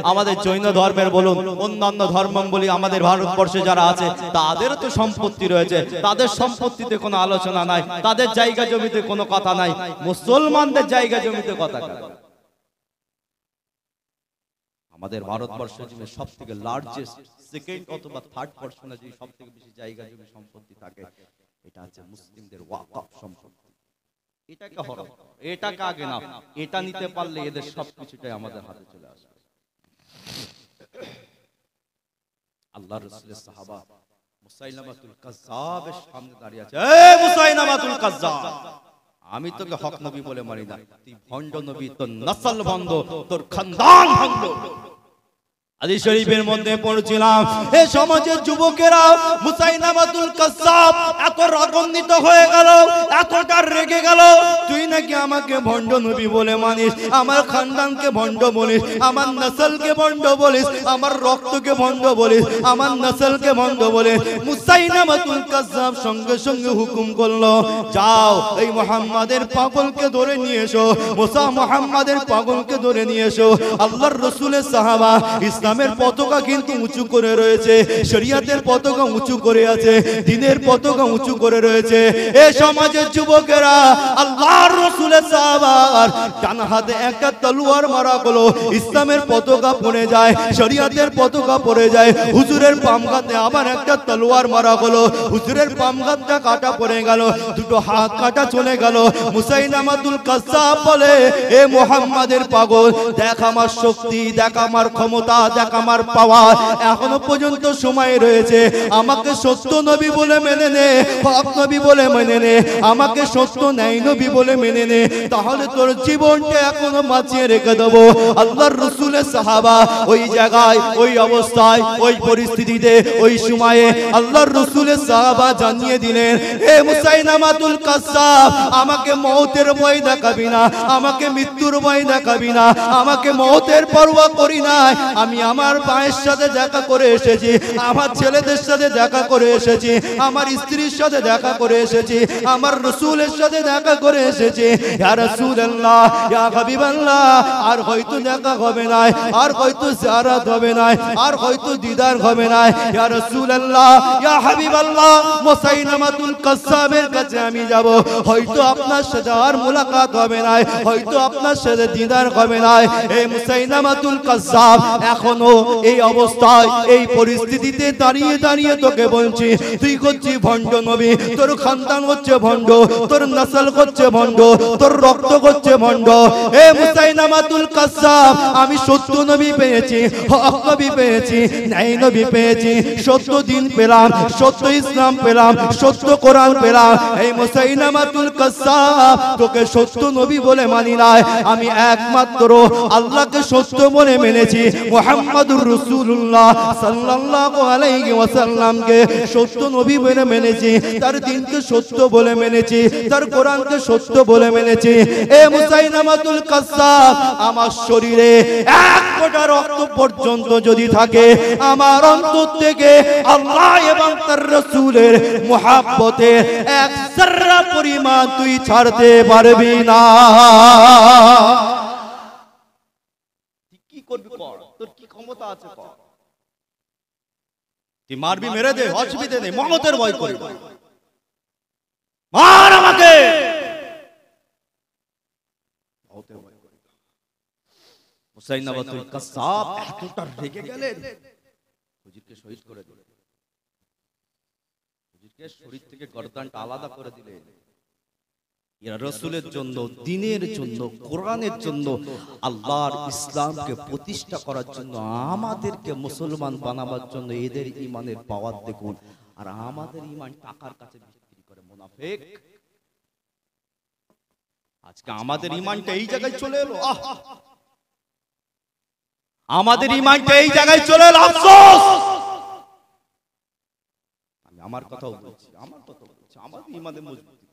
[SPEAKER 1] আমাদের জৈন ধর্মের বলুন, অন্যান্য ধর্ম বলি, আমাদের ভারতবর্ষে যারা আছে তাদেরও তো সম্পত্তি রয়েছে, তাদের সম্পত্তিতে কোনো আলোচনা নাই, তাদের জায়গা জমিতে কোনো কথা নাই। মুসলমানদের জায়গা জমিতে কথা বলে। আমাদের ভারতবর্ষের জন্য সবথেকে লার্জেস্ট সেকেন্ড অথবা থার্ড পজিশনে যে সবথেকে বেশি জায়গা জমি সম্পত্তি থাকে, এটা হচ্ছে মুসলিমদের ওয়াকফ সম্পত্তি। এটাকে হরণ, এটাকে আগে নাও, এটা নিতে পারলে এদের সবকিছুটাই আমাদের হাতে চলে আসবে। আল্লাহর রাসূলের সাহাবা মুসাইলামাতুল কাজ্জাবের সামনে দাঁড়িয়ে আছে, এ মুসাইলামাতুল কাজ্জাব, আমি তোকে হক নবী বলে মানি না, তুই ভণ্ড নবী, তোর নসল ভণ্ড, তোর খানদান ভণ্ড। হাদিস শরীফের মধ্যে পড়ছিলাম, এই সমাজের যুবকেরা মুসাইলামাতুল কাজ্জাব এত রাগান্বিত হয়ে গেল, এতটা রেগে গেল, তুই নাকি আমাকে ভণ্ড নবী বলে মানিস, আমার খানদানকে ভণ্ড বলিস, আমার নসলকে ভণ্ড বলিস, আমার রক্তকে ভণ্ড বলিস, আমার নসলকে ভণ্ড বলিস। মুসাইলামাতুল কাজ্জাব সঙ্গে সঙ্গে হুকুম করলো, যাও এই মুহাম্মাদের পাগলকে ধরে নিয়ে এসো, মুহাম্মাদের পাগলকে ধরে নিয়ে এসো। আল্লাহর রাসূলের সাহাবা ইসলামের পতাকা কিন্তু উঁচু করে রয়েছে, শরিয়তের পতাকা উঁচু করে আছে, দ্বীনের পতাকা উঁচু করে রয়েছে। এই সমাজের যুবকেরা আল্লাহর রাসূলের সাহাবার ডান হাতে একটা তলোয়ার মারা হলো, ইসলামের পতাকা পড়ে যায়, শরিয়তের পতাকা পড়ে যায়। হুজুরের বাম হাতে আবার একটা তলোয়ার মারা হলো, হুজুরের বাম হাতটা কাটা পড়ে গেল, দুটো হাত কাটা চলে গেল। মুসাইলামাতুল কাজ্জাব বলে, এ মুহাম্মাদের পাগল, দেখ আমার শক্তি, দেখ আমার ক্ষমতা, দেখ আমার পাওয়ার, এখনো পর্যন্ত সময় রয়েছে, আমাকে সত্য নবী বলে মেনে নে, হক নবী বলে মেনে নে, আমাকে সত্য ন্যায় নবী বলে মেনে নে, তাহলে তোর জীবনটা এখনো বাঁচিয়ে রেখে দেবো। আল্লাহর রাসূলের সাহাবা ওই জায়গায়, ওই অবস্থায়, ওই পরিস্থিতিতে, ওই সময়ে আল্লাহর রাসূলের সাহাবা জানিয়ে দিলেন, হে মুসাইলামাতুল কাজ্জাব, আমাকে মওতের ভয় দেখাবি না, আমাকে মৃত্যুর ভয় দেখাবি না, আমাকে মওতের পরোয়া করি না, আমি আমার ভাইয়ের সাথে দেখা করে এসেছি, আমার ছেলেদের সাথে দেখা করে এসেছি, আমার স্ত্রীর সাথে দেখা করে এসেছি, আমার রাসূলের সাথে দেখা করে এসেছি। ইয়া রাসূলুল্লাহ, ইয়া হাবিবাল্লাহ, আর হয়তো দেখা হবে না, আর হয়তো জিয়ারত হবে না, আর হয়তো দিদার হবে না। ইয়া রাসূলুল্লাহ, ইয়া হাবিবাল্লাহ, মুসাইলামাতুল কাজ্জাবের কাছে আমি যাব, হয়তো আপনার সাথে আর মুলাকাত হবে না, হয়তো আপনার সাথে দিদার হবে না। এই মুসাইলামাতুল কাজ্জাব এখনো এই অবস্থায়, এই পরিস্থিতিতে দাঁড়িয়ে দাঁড়িয়ে তোকে বলছি, তুই হচ্ছিস ভণ্ড নবী, তোর খানদান হচ্ছে ভণ্ড, তোর নসল হচ্ছে ভণ্ড, তোর রক্ত হচ্ছে ভণ্ড। এ মুসাইলামাতুল কাজ্জাব, আমি সত্য নবী পেয়েছি, হক নবী পেয়েছি, ন্যায় নবী পেয়েছি, সত্য দিন পেলাম, সত্য ইসলাম পেলাম, সত্য কোরআন পেলাম। এই মুসাইলামাতুল কাজ্জাব, তোকে সত্য নবী বলে মানি নাই, আমি একমাত্র আল্লাহকে সত্য বলে মেনেছি, মুহাম্মাদুর রাসূলুল্লাহ সাল্লাল্লাহু আলাইহি ওয়াসাল্লামকে সত্য নবী বলে মেনেছি, তার দিনকে সত্য বলে মেনেছি, তার কোরআনকে সত্য বলে মেনেছি। এ মুসাইলামাতুল কাজ্জাব, আমার শরীরে এক ফোঁটা রক্ত পর্যন্ত যদি থাকে, আমার অন্তর থেকে আল্লাহ এবং তার রাসূলের মুহাব্বতে এক যারা পরিমাণ তুই ছাড়তে পারবি না। কি করবি কর, তোর কি ক্ষমতা আছে কর, তুই মারবি মেরে দে, অসুবিধা নেই, মমতের ভয় করি, মার আমাকে, মমতের ভয় করি। মুসাইলামাতুল কাজ্জাব এতটা রেগে গেলেন, হুজুরকে শহীদ করে দিলেন, হুজুরকে শরীর থেকে গর্দানটা আলাদা করে দিলেন। এরা রাসূলের জন্য, দ্বীনের জন্য, কোরআনের জন্য, আল্লাহর ইসলামকে প্রতিষ্ঠা করার জন্য, আমাদেরকে মুসলমান বানাবার জন্য এদের ঈমানের পাওয়ার দেখুন। আর আমাদের ঈমান টাকার কাছে বিক্রি করে মুনাফিক। আজকে আমাদের ঈমানটা এই জায়গায় চলে এলো, আমাদের ঈমানটা এই জায়গায় চলে এলো, আফসোস। আমি আমার কথাও বলছি, আমার কথা বলছি, আমাদের ঈমানে মজবুতি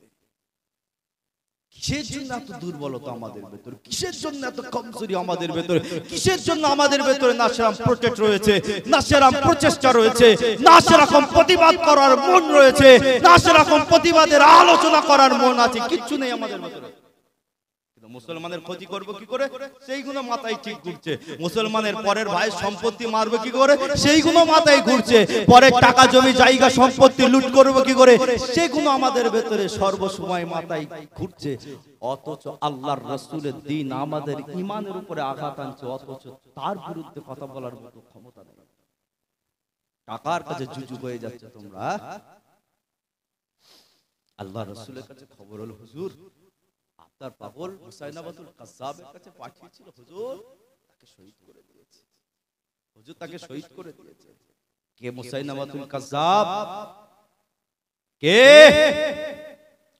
[SPEAKER 1] কিসের জন্য এত দুর্বলতা আমাদের ভেতরে, কিসের জন্য এত কমজোরি আমাদের ভেতরে, কিসের জন্য আমাদের ভেতরে না সেরকম প্রোটেক্ট রয়েছে, না সেরকম প্রচেষ্টা রয়েছে, না সেরকম প্রতিবাদ করার মন রয়েছে, না সেরকম প্রতিবাদের আলোচনা করার মন আছে, কিচ্ছু নেই আমাদের ভেতরে। মুসলমানের ক্ষতি করবো কি করে, সেইগুলো মাথায় ঠিক ঘুরছে। মুসলমানের পরের ভাই সম্পত্তি মারবে কি করে, সেইগুলো মাথায় ঘুরছে। পরের টাকা জমি জায়গা সম্পত্তি লুট করবো কি করে, সেগুলো আমাদের ভেতরে সর্বসময় মাথায় ঘুরছে। অথচ আল্লাহর রাসূলের দ্বীন আমাদের ঈমানের উপরে আঘাত আনছে, অথচ তার বিরুদ্ধে কথা বলার মতো ক্ষমতা নেই। টাকার কাছে জুজু হয়ে যাচ্ছে তোমরা। আল্লাহর রাসূলের কাছে খবর হলো, হুজুর আপনার পাগল মুসাইলামাতুল কাজ্জাবের কাছে পাঠিয়েছিল, হুজুর তাকে শহীদ করে দিয়েছে, হুজুর তাকে শহীদ করে দিয়েছে। কে মুসাইলামাতুল কাজ্জাব? কে?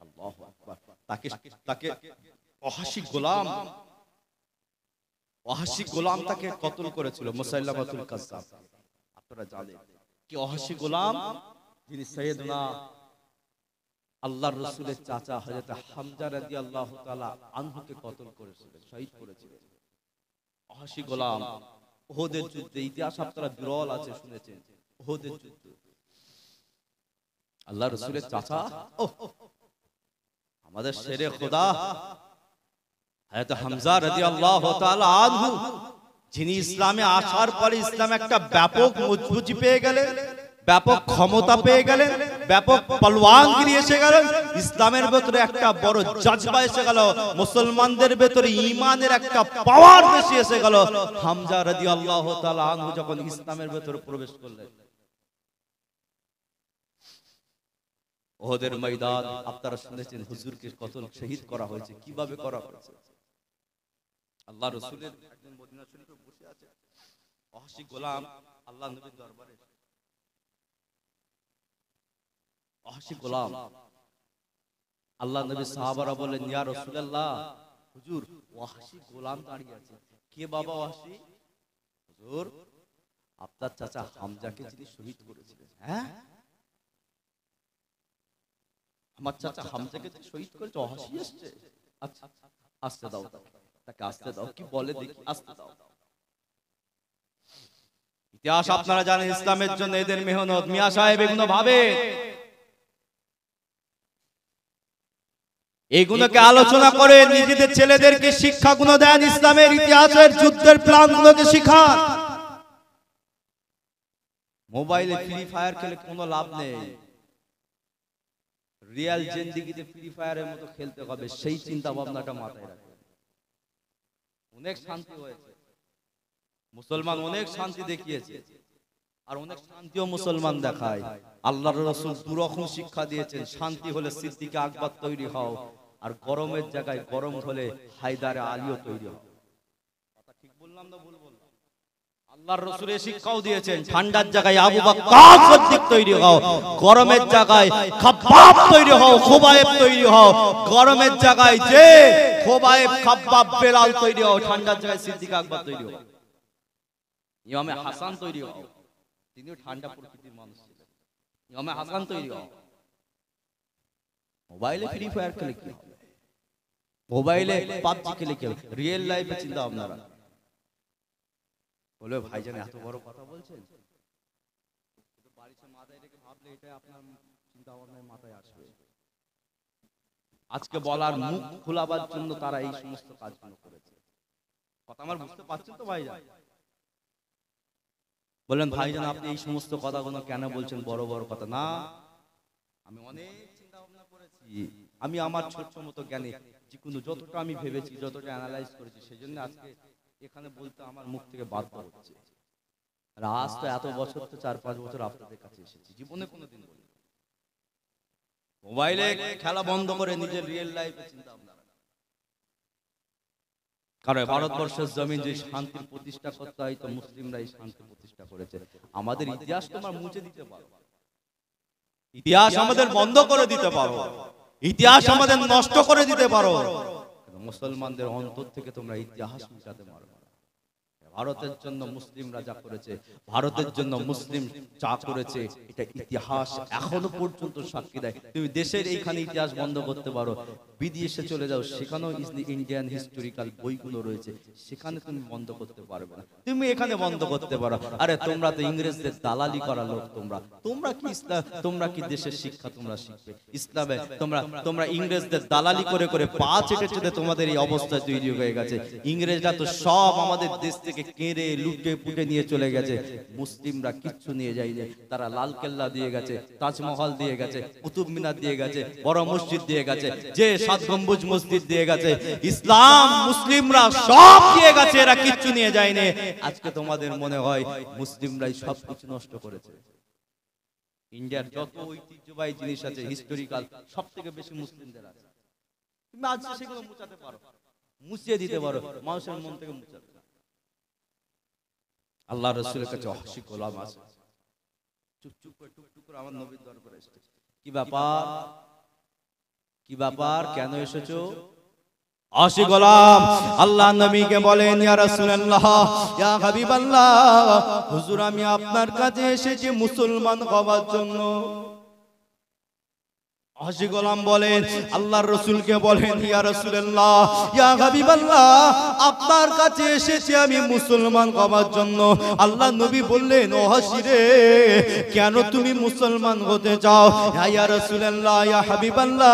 [SPEAKER 1] আল্লাহু আকবার। তাকে ওহাশী গোলাম তাকে কতল করেছিল মুসাইলামাতুল কাজ্জাব। আপনারা জানেন কি ওহাশী গোলাম, যিনি সাইয়েদনা আল্লাহর রাসূলের চাচা হযরত হামজা রাদিয়াল্লাহু তাআলা আনহুকে কতল করেছিলেন, শহীদ করেছিলেন। ওহাশী গোলাম উহুদের যুদ্ধে, ইতিহাস আপনারা বিরল আছে শুনেছেন, উহুদের যুদ্ধ আল্লাহর রাসূলের চাচা, আমাদের শেরে খোদা হযরত হামজা রাদিয়াল্লাহু তাআলা আনহু, যিনি ইসলামে আসার পরে ইসলাম একটা ব্যাপক মজবুতি পেয়ে গেলেন, ব্যাপক ক্ষমতা পেয়ে গেলেন, ব্যাপক পালোয়ানগিরি এসে গেল, ইসলামের ভেতরে একটা বড় জজবা এসে গেল, মুসলমানদের ভেতরে ঈমানের একটা পাওয়ার বেশি এসে গেল। হামজা রাদিয়াল্লাহু তাআলা আনহু যখন ইসলামের ভেতরে প্রবেশ করলেন, উহুদের ময়দান আপনারা শুনেছেন, হুজুরকে কতল শহীদ করা হয়েছে, কিভাবে করা হয়েছে। আল্লাহর রাসূলের একজন মদিনা শরীফে বসে আছে, ওহাশী গোলাম আল্লাহর নবীর দরবারে, ওহাশী গোলাম আল্লাহ নবী সাহাবারা বলেন, ইয়া রাসূলুল্লাহ, হুজুর ওহাশী গোলাম দাঁড়িয়ে আছে। কে বাবা ওহাশী? হুজুর আপনার চাচা হামজাকে যিনি শহীদ করেছিলেন। হ্যাঁ, আমার চাচা হামজাকে শহীদ করেছে, ওহাশী এসেছে। আচ্ছা আসতে দাও, তাকে আসতে দাও, কি বলে দেখি, আসতে দাও। ইতিহাস আপনারা জানেন, ইসলামের জন্য এদের মেহনত, মিয়া সাহেব এগুলো ভাবে, এগুলোকে আলোচনা করে নিজেদের ছেলেদেরকে শিক্ষাগুলো দেন, ইসলামের ইতিহাসের যুদ্ধের প্ল্যান গুলোকে শিখান। মোবাইলে ফ্রি ফায়ার খেলে কোনো লাভ নেই, রিয়েল জিন্দেগিতে ফ্রি ফায়ারের মতো খেলতে হবে, সেই চিন্তা ভাবনাটা মাথায় রাখবেন। অনেক শান্তি হয়েছে, মুসলমান অনেক শান্তি দেখিয়েছে, আর অনেক শান্তিও মুসলমান দেখায়। আল্লাহর রাসূল দুরকম শিক্ষা দিয়েছেন, শান্তি হলে সিদ্দিক আকবর তৈরি হও, আর গরমের জায়গায় গরম হলে হায়দারে আলীও তৈরি হও। কথা ঠিক বললাম না ভুল বললাম? আল্লাহর রাসূল এই শিক্ষাও দিয়েছেন, ঠান্ডার জায়গায় আবু বকর সিদ্দিক তৈরি হও, গরমের জায়গায় খাব্বাব তৈরি হও, খুবাইব তৈরি হও। গরমের জায়গায় যে খুবাইব, খাব্বাব, বেলাল তৈরি হও, ঠান্ডার জায়গায় সিদ্দিক আকবর তৈরি হও। ইমামে হাসান তৈরি হও, তিনিও ঠান্ডা প্রকৃতির মানুষ ছিলেন, ইমামে হাসান তৈরি হও। মোবাইলে ফ্রি ফায়ার খেলে কি হবে? মোবাইলে পাবজি খেলে কি হবে? রিয়েল লাইফে চিন্তা আপনারা বলে ভাইজান এত বড় কথা বলছেন, বাড়িতে মাথায় রেখে ভাবলে এটা আপনার চিন্তা ভাবনায় মাথায় আসবে। আজকে বলার মুখ খোলাবার জন্য তারা এই সমস্ত কাজগুলো করেছে। কথা আমার বুঝতে পারছেন তো ভাইজান? বললেন ভাইজান আপনি এই সমস্ত কথাগুলো কেন বলছেন, বড় বড় কথা না? আমি অনেক চিন্তা ভাবনা করেছি, আমি আমার ছোট্ট মতো জ্ঞানে যেগুলো যতটা আমি ভেবেছি, যতটা অ্যানালাইজ করেছি, সেজন্য আজকে এখানে বলতে আমার মুখ থেকে বাধ্য হচ্ছে। আর আজ তো এত বছর, তো 4-5 বছর আপনাদের কাছে এসেছি, জীবনে কোনোদিন বলি মোবাইলে খেলা বন্ধ করে নিজের রিয়েল লাইফে চিন্তা ভাবনা। কারণ ভারতবর্ষের জমিন যে শান্তির প্রতিষ্ঠা করতে হয়, তো মুসলিমরা এই শান্তি প্রতিষ্ঠা করেছে। আমাদের ইতিহাস তোমার মুছে দিতে পারো, ইতিহাস আমাদের বন্ধ করে দিতে পারো, ইতিহাস আমাদের নষ্ট করে দিতে পারো, কিন্তু মুসলমানদের অন্তর থেকে তোমরা ইতিহাস মুছাতে পারো। ভারতের জন্য মুসলিমরা যা করেছে, ভারতের জন্য মুসলিম যা করেছে, এটা ইতিহাস এখনো পর্যন্ত সাক্ষী দেয়। তুমি দেশের এইখানে ইতিহাস বন্ধ করতে পারো, বিদেশে চলে যাও, সেখানেও ইন্ডিয়ান হিস্টোরিক্যাল বইগুলো রয়েছে, সেখানে তুমি বন্ধ করতে পারবে না। তুমি এখানে বন্ধ করতে পারো। আরে তোমরা তো ইংরেজদের দালালি করা লোক, তোমরা কি ইসলাম, তোমরা কি দেশের শিক্ষা তোমরা শিখবে? ইসলামে তোমরা ইংরেজদের দালালি করে করে পা চেটে চেটে তোমাদের এই অবস্থা তৈরি হয়ে গেছে। ইংরেজরা তো সব আমাদের দেশ থেকে কেড়ে লুটে পুটে নিয়ে চলে গেছে, মুসলিমরা কিচ্ছু নিয়ে যায়নি। তারা লাল কেল্লা দিয়ে গেছে, তাজমহল দিয়ে গেছে, কুতুব মিনার দিয়ে গেছে, বড় মসজিদ দিয়ে গেছে, যে 7 গম্বুজ মসজিদ দিয়ে গেছে, ইসলাম মুসলিমরা সব দিয়ে গেছে, এরা কিচ্ছু নিয়ে যায়নি। আজকে তোমাদের মনে হয় মুসলিমরাই সবকিছু নষ্ট করেছে। ইন্ডিয়ার যত ঐতিহ্যবাহী জিনিস আছে হিস্টোরিক্যাল, সব থেকে বেশি মুসলিমদের আছে। তুমি আজ সেগুলো মুছাতে পারো, মুছিয়ে দিতে পারো, মানুষের মন থেকে মুছাতে। আল্লাহ রাসূলের কাছে অহসি গোলাম আছে, চুপ চুপ করে টুকটুক করে আমার নবীর দরবারে এসেছে। কি ব্যাপার, কি ব্যাপার, কেন এসেছো? অহসি গোলাম আল্লাহ নবীকে বলেন, ইয়া রাসূলুল্লাহ, ইয়া হাবিবাল্লাহ, হুজুর আমি আপনার কাছে এসেছি মুসলমান হওয়ার জন্য। অহসি গোলাম বলেন, আল্লাহর রাসূলকে বলেন, ইয়া রাসূলুল্লাহ, ইয়া হাবিবাল্লাহ, আপনার কাছে এসেছি আমি মুসলমান হওয়ার জন্য। আল্লাহ নবী বললেন, অহসি রে, কেন তুমি মুসলমান হতে চাও? ইয়া রাসূলুল্লাহ, ইয়া হাবিবাল্লাহ,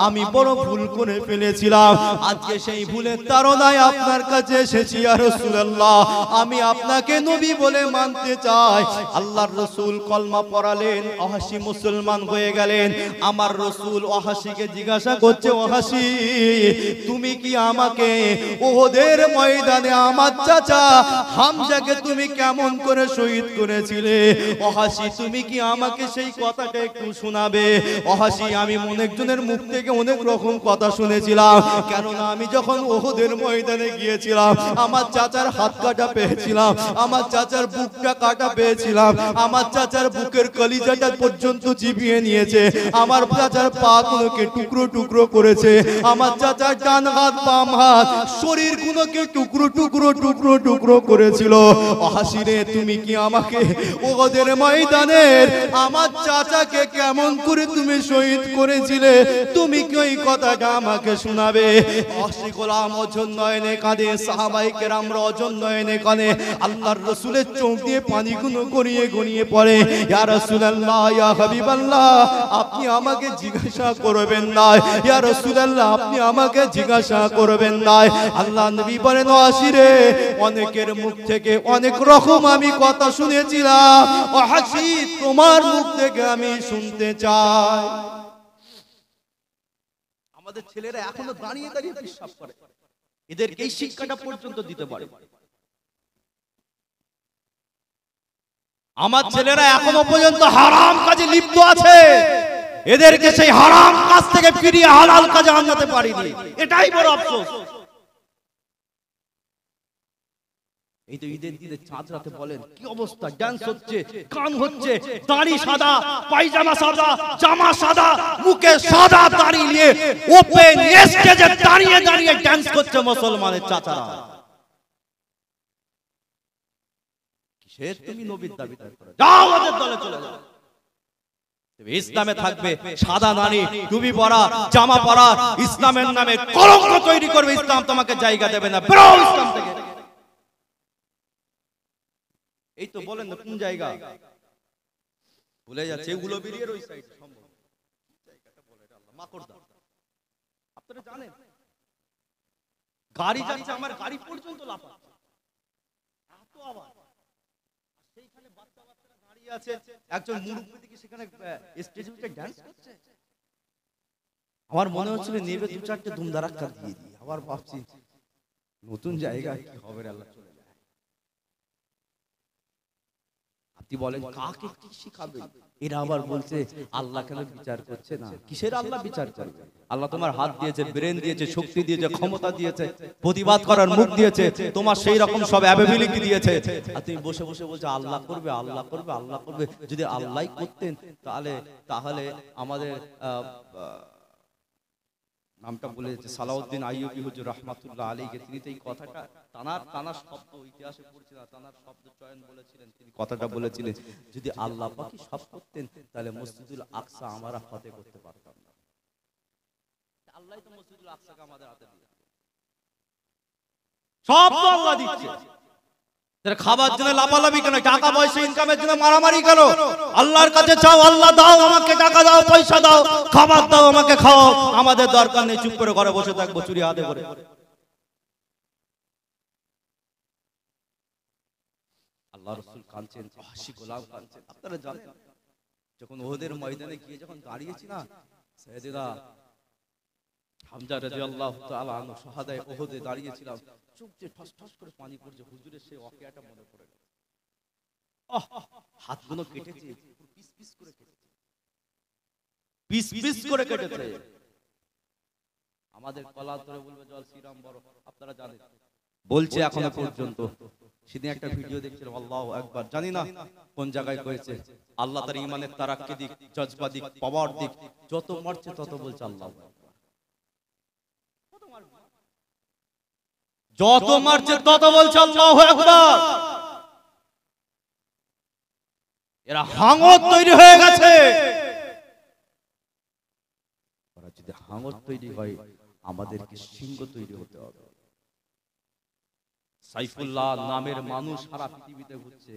[SPEAKER 1] আমি বড় ভুল করে ফেলেছিলাম, আজকে সেই ভুলের তাড়নায় আপনার কাছে এসেছি। ইয়া রাসূলুল্লাহ, আমি আপনাকে নবী বলে মানতে চাই। আল্লাহর রাসূল কলমা পড়ালেন, অহসি মুসলমান হয়ে গেলেন। আমার রাসূল ওয়াহাশিকে জিজ্ঞাসা করছে, ওয়াহাশি তুমি কি আমাকে উহুদের ময়দানে আমার চাচা হামজাকে তুমি কেমন করে শহীদ করেছিলে? ওয়াহাশি তুমি কি আমাকে সেই কথাটা একটু শোনাবে? ওয়াহাশি আমি অনেকজনের মুখ থেকে অনেক রকম কথা শুনেছিলাম, কেননা আমি যখন উহুদের ময়দানে গিয়েছিলাম আমার চাচার হাত কাটা পেয়েছিলাম, আমার চাচার বুকটা কাটা পেয়েছিলাম, আমার চাচার বুকের কলিজাটা পর্যন্ত চিবিয়ে নিয়েছে, আমার আমার চাচার পা গুলোকে টুকরো টুকরো করেছে, আমার চাচার ডান হাত বাম হাত শরীর গুলোকে টুকরো টুকরো টুকরো টুকরো করেছিল। হাসিরে তুমি কি আমাকে ওদের ময়দানের আমার চাচাকে কেমন করে তুমি শহীদ করেছিলে, তুমি কি ওই কথাটা আমাকে শোনাবে? হাসি গোলাম অজন নয়নে কাঁদে, সাহাবায়ে কেরামরা অজন নয়নে কাঁদে, আল্লাহর রাসূলের চোখ দিয়ে পানিগুলো গড়িয়ে গড়িয়ে পড়ে। ইয়া রাসূলুল্লাহ, ইয়া হাবিবাল্লাহ, আপনি আমাকে জিজ্ঞাসা করবেন না, ইয়া রাসূলুল্লাহ আপনি আমাকে জিজ্ঞাসা করবেন না। আল্লাহ নবী বলেন, হাসিরে অনেকের মুখ থেকে অনেক রকম আমি কথা শুনেছিলাম, ও হাসি তোমার মুখ থেকে আমি শুনতে চাই। আমাদের ছেলেরা এখনো দাঁড়িয়ে দাঁড়িয়ে বিশ্বাস করে, এদেরকে এই শিক্ষাটা পর্যন্ত দিতে পারে। আমার ছেলেরা এখনো পর্যন্ত হারাম কাজে লিপ্ত আছে, এদেরকে সেই হারাম কাজ থেকে ফিরিয়ে হালাল কাজে আনতে পারিনি, এটাই বড় আফসোস। এই তো ঈদের দিনে চাঁদ রাতে বলেন কি অবস্থা, ডান্স হচ্ছে, গান হচ্ছে, দাড়ি সাদা, পায়জামা সাদা, জামা সাদা, মুখে সাদা দাড়ি নিয়ে ওপেন স্টেজে দাঁড়িয়ে দাঁড়িয়ে ডান্স করছে মুসলমানের চাচারা। কিসের তুমি নবীর দাবিদার করো? যাও ওদের দলে চলে যাও। ইসলামে থাকবে সাদা নারী, টুপি পরা, জামা পরা, ইসলামের নামে কলঙ্ক তৈরি করবে, ইসলাম তোমাকে জায়গা দেবে না, বেরো ইসলাম থেকে। এই তো বলেন না কোন জায়গা ভুলে যাচ্ছে, এগুলো বেরিয়ে ওই সাইড সম্ভব জায়গাটা বলে আল্লাহ মাকড়দা। আপনারা জানেন গাড়ি যাচ্ছে, আমার গাড়ি পর্যন্ত লাফাচ্ছে, এত আওয়াজ। সেইখানে বাচ্চা বাচ্চারা দাঁড়িয়ে আছে, একজন মুরব্বি দিকে সেখানে স্টেজে উঠে ডান্স করছে। আমার মনে হচ্ছিল নেবে দু চারটে ধুমধারাক্কা দিয়ে দিই, আবার ভাবছি নতুন জায়গা কি হবে আল্লাহ। আপনি বলেন কাকে কি শিখাবে? এরা আবার বলছে আল্লাহ কেন বিচার করছে না? কিসের আল্লাহ বিচার করবে? আল্লাহ তোমার হাত দিয়েছে, ব্রেন দিয়েছে, শক্তি দিয়েছে, ক্ষমতা দিয়েছে, প্রতিবাদ করার মুখ দিয়েছে, তোমার সেই রকম সব অ্যাবিলিটি দিয়েছে, আর তুমি বসে বসে বলছো আল্লাহ করবে, আল্লাহ করবে, আল্লাহ করবে। যদি আল্লাহই করতেন তাহলে আমাদের নামটা বলেছে সালাউদ্দিন আইয়ুবী হুজুর রাহমাতুল্লাহ আলাইহি, তিনি তো এই কথাটা তানার শব্দ ইতিহাসে পড়ছি না, তানার শব্দ চয়ন বলেছিলেন, তিনি কথাটা বলেছিলেন যদি আল্লাহ পাকই সব করতেন তাহলে মসজিদুল আকসা আমরা ফতে করতে পারতাম না। আল্লাহই তো মসজিদুল আকসাকে আমাদের হাতে দিয়েছে, সব তো আল্লাহ দিচ্ছে। খাবার জন্য লাফালাফি কেন? টাকা পয়সা ইনকামের জন্য মারামারি কেন? আল্লাহর কাছে চাও, আল্লাহ দাও আমাকে, টাকা দাও, পয়সা দাও, খাবার দাও আমাকে, খাও, আমাদের দরকার নেই, চুপ করে ঘরে বসে থাকবো চুরি হাতে করে। আল্লাহ রাসূল কাঁদছেন, হাসি গোলাম কাঁদছেন। আপনারা জানেন যখন ওহদের ময়দানে গিয়ে যখন দাঁড়িয়েছি না, সাইয়েদনা হামজা রাদিয়াল্লাহু তাআলা আনহু শাহাদায়ে ওহদে দাঁড়িয়েছিলাম, চোখ দিয়ে ঠস ঠস করে পানি পড়ছে, হুজুরের সেই ওয়াকিয়াটা মনে পড়ে গেল। হাতগুলো কেটেছে, পিস পিস করে কেটেছে, পিস পিস করে কেটেছে। আমাদের কলা ধরে বলবে জল শ্রীরাম বড়, আপনারা জানেন বলছে এখনো পর্যন্ত। সেদিন একটা ভিডিও দেখছিলাম, আল্লাহু আকবার, জানি না কোন জায়গায় করেছে, আল্লাহ তার ইমানের তারাক্কি দিক, জজবা দিক, পাওয়ার দিক, যত মারছে তত বলছে আল্লাহু আকবার, যত মারছে তত বলছে আল্লাহু আকবার। এরা হাঙ্গর তৈরি হয়ে গেছে। ওরা যদি হাঙ্গর তৈরি হয়, আমাদেরকে সিংহ তৈরি হতে হবে। সাইফুল্লাহ নামের মানুষ সারা পৃথিবীতে ঘুরছে,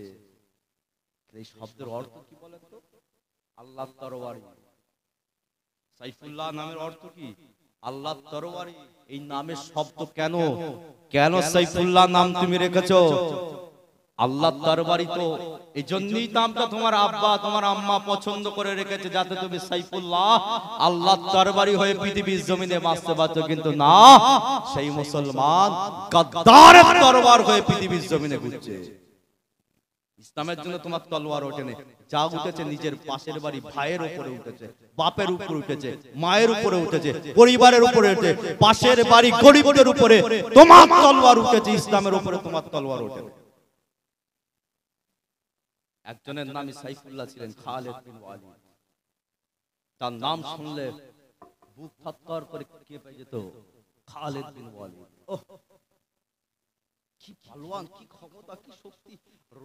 [SPEAKER 1] এই শব্দের অর্থ কি বলেন তো? আল্লাহর তরবারি। সাইফুল্লাহ নামের অর্থ কি? আল্লাহর তরবারি। এই নামের শব্দ কেন কেন সাইফুল্লাহ নাম তুমি রেখেছো? আল্লাহর তরবারি তো এই জন্যই নামটা তোমার আব্বা তোমার আম্মা পছন্দ করে রেখেছে, যাতে তুমি সাইফুল্লাহ আল্লাহর তরবারি হয়ে পৃথিবীর জমিনে বাঁচতে পারছো। কিন্তু না, সেই মুসলমান গাদ্দারের তরবার হয়ে পৃথিবীর জমিনে ঘুরছে। ইসলামের জন্য তোমার তলোয়ার ওঠেনি, যা উঠেছে নিজের পাশের বাড়ি ভাইয়ের উপরে উঠেছে, বাপের উপরে উঠেছে, মায়ের উপরে উঠেছে, পরিবারের উপরে উঠেছে, পাশের বাড়ি গরিবদের উপরে তোমার তলোয়ার উঠেছে, ইসলামের উপরে তোমার তলোয়ার ওঠেনি। একজনের নাম সাইফুল্লাহ ছিলেন, খালিদ বিন ওয়ালিদ। তার নাম শুনলে বুক থরথর করে কেঁপে যেত, খালিদ বিন ওয়ালিদ। ওহ, কি পালোয়ান, কি ক্ষমতা, কি শক্তি!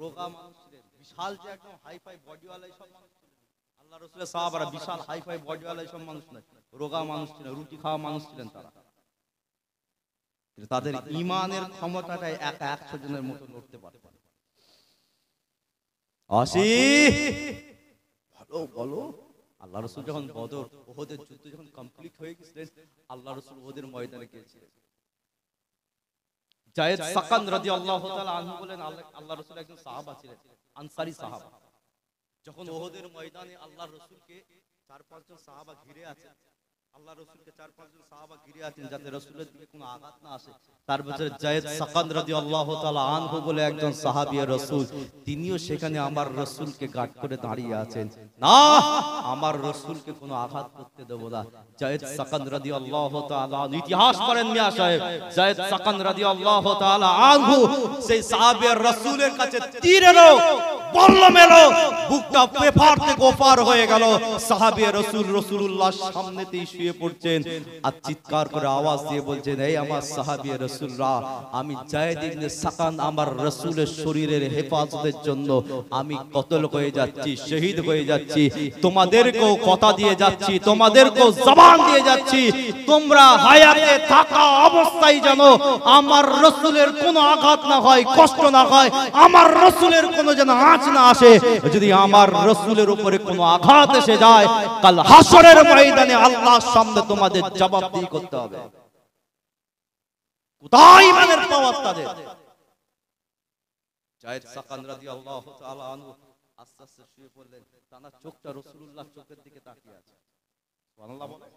[SPEAKER 1] রোগা মানুষ ছিলেন, বিশাল যে একদম হাই ফাই বডিওয়ালা সব মানুষ ছিলেন। আল্লাহ রাসূলের সাহাবারা বিশাল হাই ফাই বডিওয়ালা সব মানুষ নয়, রোগা মানুষ ছিলেন, রুটি খাওয়া মানুষ ছিলেন তারা। তাদের ঈমানের ক্ষমতাটাই একা 100 জনের মতো লড়তে পারতেন। আসি ভালো বলো। আল্লাহ রাসূল যখন বদর উহুদের যুদ্ধ যখন কমপ্লিট হয়ে গেছিলেন, আল্লাহ রাসূল উহুদের ময়দানে গিয়েছিলেন। যায়েদ সাকান রাদিয়াল্লাহু তাআলা আনহু বলেন, আল্লাহ রাসূল একজন সাহাবা ছিলেন, আনসারী সাহাবা। যখন উহুদের ময়দানে আল্লাহ রাসূলকে 4-5 জন সাহাবা ঘিরে আছে, আল্লাহ রাসূলকে 4-5 জন সাহাবা ঘিরে আছেন যাতে রাসূলের দিকে কোনো আঘাত না আসে, তার ভিতরে যায়েদ সাকান রাদিয়াল্লাহু তাআলা আনহু বলে একজন সাহাবী রাসূল, তিনিও সেখানে আমার রাসূলকে গার্ড করে দাঁড়িয়ে আছেন। না, আমার রাসূলকে কোনো আঘাত করতে দেব না। যায়েদ সাকান রাদিয়াল্লাহু তাআলা আনহু, ইতিহাস পড়েন মিয়া সাহেব, যায়েদ সাকান রাদিয়াল্লাহু তাআলা আনহু সেই সাহাবী রাসূলের কাছে তীরেরও বল্ল মেলো, বুকটা পেপার থেকে ওপার হয়ে গেল। সাহাবী রাসূল রাসূলুল্লাহর সামনেতেই শুয়ে পড়ছেন আর চিৎকার করে আওয়াজ দিয়ে বলছেন, এই আমার সাহাবী রাসূলরা, আমি যায়েদ ইবনে সাকান আমার রাসূলের শরীরের হেফাজতের জন্য আমি কতল হয়ে যাচ্ছি, শহীদ হয়ে যাচ্ছি। তোমাদেরকেও কথা দিয়ে যাচ্ছি, তোমাদেরকেও জবান দিয়ে যাচ্ছি, তোমরা হায়াতে থাকা অবস্থায় যেন আমার রাসূলের কোনো আঘাত না হয়, কষ্ট না হয়, আমার রাসূলের কোনো যেন আঁচ না আসে। যদি আমার রাসূলের উপরে কোনো আঘাত এসে যায়, কাল হাসরের ময়দানে আল্লাহর সামনে তোমাদের জবাবদিহি করতে হবে। কোথায় ইমানের পাওয়ার তাদের! যায়েদ সাকান রাদিয়াল্লাহু তাআলা আনহু আস্তে আস্তে শুয়ে পড়লেন, তার চোখটা রাসূলুল্লাহর চোখের দিকে তাকিয়ে আছে। সুবহানাল্লাহ বলে,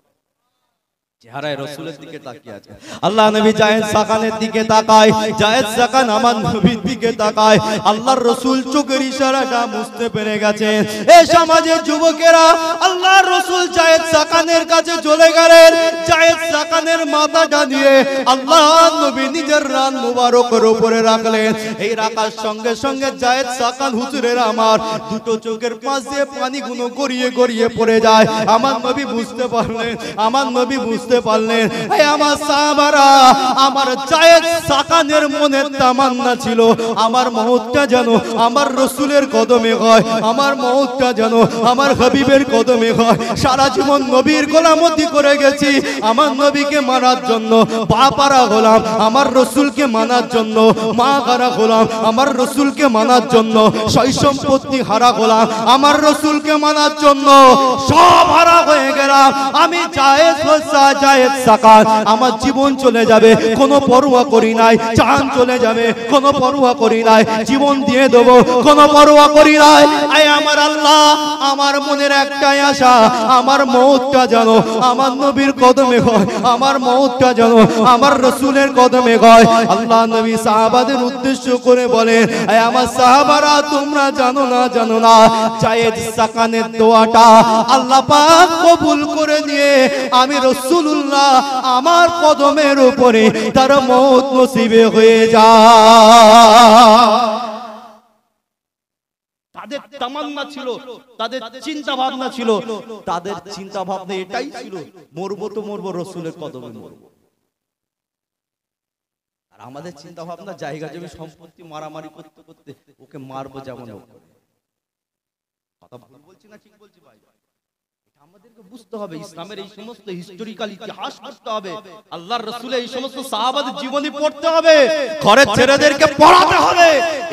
[SPEAKER 1] চেহারায় রাসূলের দিকে তাকিয়ে আছে। আল্লাহ নবী যায়েদ সাকানের দিকে তাকায়, যায়েদ সাকান আমার নবীর দিকে তাকায়। আল্লাহর রাসূল চোখের ইশারাটা বুঝতে পেরে গেছেন। এই সমাজের যুবকেরা, আল্লাহর রাসূল যায়েদ সাকানের কাছে চলে গেলেন। যায়েদ সাকানের মাথাটা নিয়ে আল্লাহর নবী নিজের রান মুবারকের উপরে রাখলেন। এই রাখার সঙ্গে সঙ্গে যায়েদ সাকান হুজুরের আমার দুটো চোখের পাশ দিয়ে পানিগুলো গড়িয়ে গড়িয়ে পড়ে যায়। আমার নবী বুঝতে পারলেন, আমার নবী বুঝতে পারলেন, এই আমার সাহাবারা, আমার যায়েদ সাকানের মনে তামান্না ছিল আমার মওতটা যেন আমার রাসূলের কদমে হয়, আমার মওতটা যেন আমার হাবিবের কদমে হয়। সারা জীবন নবীর গোলামতি করে গেছি, আমার নবীকে মানার জন্য বাপারা গোলাম, আমার রাসূলকে মানার জন্য মা হারা গোলাম, আমার রাসূলকে মানার জন্য সয় সম্পত্তি হারা গোলাম, আমার রাসূলকে মানার জন্য সব হারা হয়ে গেলাম। আমি যায়েদ সাকান, আমার জীবন চলে যাবে কোনো পরোয়া করি নাই, জান চলে যাবে কোনো পরোয়া করি নাই, জীবন দিয়ে দেব কোনো পরোয়া করি নাই। আয় আমার আল্লাহ, আমার মনের একটাই আশা, আমার মওতটা যেন আমার নবীর কদমে হয়, আমার মওতটা যেন আমার রাসূলের কদমে হয়। আল্লাহ নবী সাহাবাদের উদ্দেশ্য করে বলেন, আয় আমার সাহাবারা, তোমরা জানো না যায়েদ সাকানের দোয়াটা আল্লাহ পাক কবুল করে নিয়ে আমি রাসূলুল্লাহ আমার কদমের উপরে তার মওত নসিবে হয়ে যায়। তাদের তামান্না ছিল, তাদের চিন্তা ভাবনা ছিল, তাদের চিন্তা ভাবনা এটাই ছিল, মরবো তো মরবো, রাসূলের কদমে মরবো। আর আমাদের চিন্তা ভাবনা জায়গা জমি সম্পত্তি মারামারি করতে করতে ওকে মারবো যেমন হোক। কথা ভুল বলছি না ঠিক বলছি ভাই? আমাদেরকে বুঝতে হবে, ইসলামের এই সমস্ত হিস্টোরিক্যাল ইতিহাস বুঝতে হবে, আল্লাহর রাসূলের এই সমস্ত সাহাবাদের জীবনী পড়তে হবে, ঘরের ছেলেদেরকে পড়াতে হবে,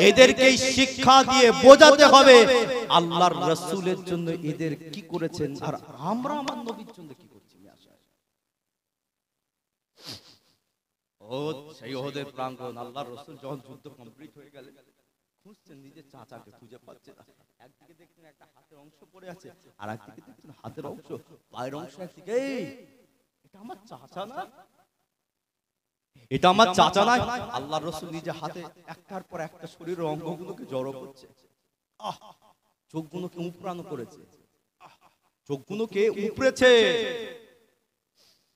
[SPEAKER 1] এদেরকে শিক্ষা দিয়ে বোঝাতে হবে আল্লাহর রাসূলের জন্য এদের কি করেছেন আর আমরা আমার নবীর জন্য কি করছি। সেই ওহদের প্রাঙ্গণ, আল্লাহর রাসূল যখন যুদ্ধ কমপ্লিট হয়ে গেল, খুঁজছেন নিজের চাচাকে, খুঁজে পাচ্ছে না। একদিকে দেখছেন একটা হাতের অংশ পড়ে আছে, আর একদিকে দেখছেন হাতের অংশ, পায়ের অংশ একদিকে। এটা আমার চাচা না, এটা আমার চাচা না। আল্লাহর রাসূল নিজে হাতে একটার পর একটা শরীরের অঙ্গগুলোকে জড়ো করছে, চোখগুলোকে উপড়ানো করেছে, চোখগুলোকে উপড়েছে।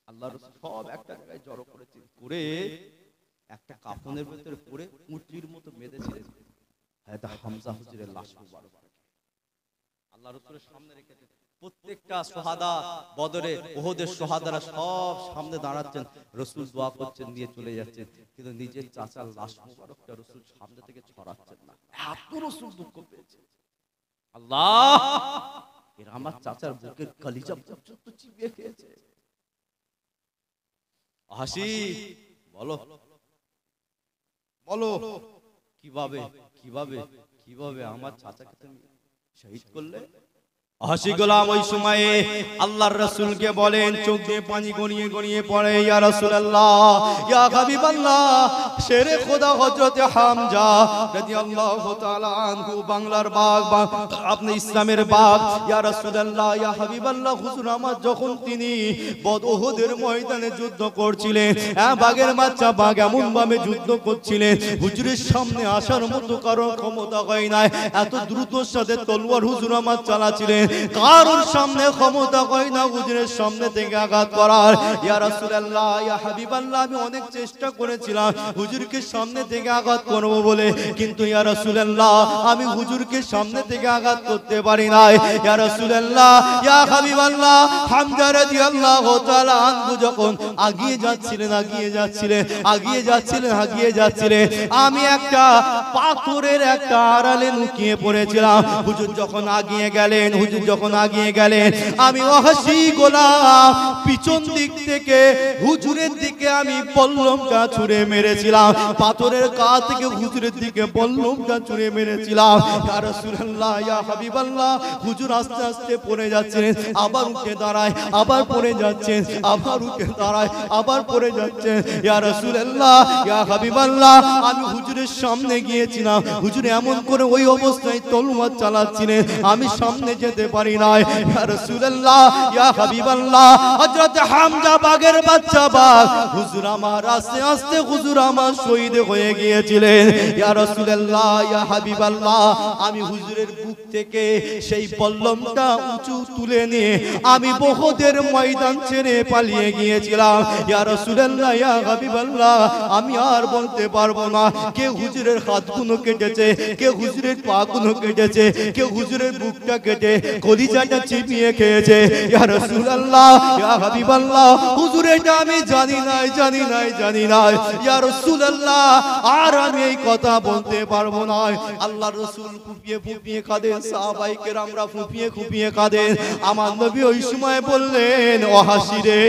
[SPEAKER 1] আল্লাহর রাসূল সব একটা জায়গায় জড়ো করেছে, করে একটা কাফনের ভিতরে পড়ে উটলির মতো বেঁধেছিলেন হামজা হুজুরের লাশ মুবারক আল্লাহর রাসূলের সামনে রেখেছে। প্রত্যেকটা সোহাদা, বদরে ওহদের সোহাদারা সব সামনে দাঁড়াচ্ছেন, রাসূল দোয়া করছেন, দিয়ে চলে যাচ্ছেন, কিন্তু নিজের চাচার লাশ মুবারকটা রাসূল সামনে থেকে ছড়াচ্ছেন না। এত রাসূল দুঃখ পেয়েছে। আল্লাহ, এরা আমার চাচার বুকের কলিজা পর্যন্ত চিবিয়ে খেয়েছে। হাসি, বলো বলো, কিভাবে কিভাবে কিভাবে আমার চাচাকে তুমি শহীদ করলে? হাসি গোলাম ওই সময়ে আল্লাহর রাসূলকে বলেন, চোখ দিয়ে পানি গড়িয়ে গড়িয়ে পড়ে, ইয়া রাসূলুল্লাহ, ইয়া হাবিবাল্লাহ, শেরে খোদা হযরতে হামজা রাদিয়াল্লাহু তাআলা আনহু, বাংলার বাঘ, আপনি ইসলামের বাঘ, ইয়া রাসূলুল্লাহ, ইয়া হাবিবাল্লাহ, হুজুর আমার যখন তিনি ওহদের ময়দানে যুদ্ধ করছিলেন, বাঘের বাচ্চা বাঘ এমন ভাবে যুদ্ধ করছিলেন, হুজুরের সামনে আসার মতো কারো ক্ষমতা হয় নাই, এত দ্রুতর সাথে তলোয়ার হুজুর আমার চালাছিলেন, কারোর সামনে ক্ষমতা হয় না হুজুরের সামনে থেকে আঘাত করার। ইয়া রাসূলুল্লাহ, ইয়া হাবিবাল্লাহ, আমি অনেক চেষ্টা করেছিলাম হুজুরকে সামনে থেকে আঘাত করব বলে, কিন্তু ইয়া রাসূলুল্লাহ আমি হুজুরকে সামনে থেকে আঘাত করতে পারি নাই। ইয়া রাসূলুল্লাহ, ইয়া হাবিবাল্লাহ, হামজা রাদিয়াল্লাহু তাআলা আনহু যখন আগিয়ে যাচ্ছিলেন আমি একটা পাথরের একটা আড়ালে লুকিয়ে পড়েছিলাম। হুজুর যখন আগিয়ে গেলেন আমি ওয়াহশী গোলাম পিছন দিক থেকে হুজুরের দিকে আমি পল্লমটা ছুঁড়ে মেরেছিলাম, পাথরের গা থেকে হুজুরের দিকে পল্লমটা ছুঁড়ে মেরেছিলাম। ইয়া রাসূলুল্লাহ, ইয়া হাবিবাল্লাহ, হুজুর আস্তে আস্তে পড়ে যাচ্ছেন, আবার উঠে দাঁড়ায়, আবার পড়ে যাচ্ছেন, আবার উঠে দাঁড়ায়, আবার পড়ে যাচ্ছেন। ইয়া রাসূলুল্লাহ, ইয়া হাবিবাল্লাহ, আমি হুজুরের সামনে গিয়েছিলাম, হুজুর এমন করে ওই অবস্থায় তলোয়ার চালাচ্ছিলেন, আমি সামনে যেতে পারি নাই। ইয়া রাসূলুল্লাহ, ইয়া হাবিবাল্লাহ, হযরত হামজা বাঘের বাচ্চা বাঘ হুজুর আমার আস্তে আস্তে হুজুর আমার শহীদ হয়ে গিয়েছিলেন। ইয়া রাসূলুল্লাহ, ইয়া হাবিবাল্লাহ, আমি হুজুরের বুক থেকে সেই পল্লমটা উঁচু তুলে নিয়ে আমি ওহদের ময়দান ছেড়ে পালিয়ে গিয়েছিলাম। ইয়া রাসূলুল্লাহ, ইয়া হাবিবাল্লাহ, আমি আর বলতে পারবো না কে হুজুরের হাতগুলো কেটেছে, কে হুজুরের পাগুলো কেটেছে, কে হুজুরের বুকটা কেটে কলিজাটা চিবিয়ে খেয়েছে। ইয়া রাসূলুল্লাহ, ইয়া হাবিবাল্লাহ, হুজুর এটা আমি জানি নাই। ইয়া রাসূলুল্লাহ, আর আমি এই কথা বলতে পারবো না। আল্লাহর রাসূল ফুপিয়ে ফুপিয়ে কাঁদেন, সাহাবায়ে কেরামরা ফুপিয়ে ফুপিয়ে কাঁদেন। আমার নবী ওই সময় বললেন, ও হাসি রে,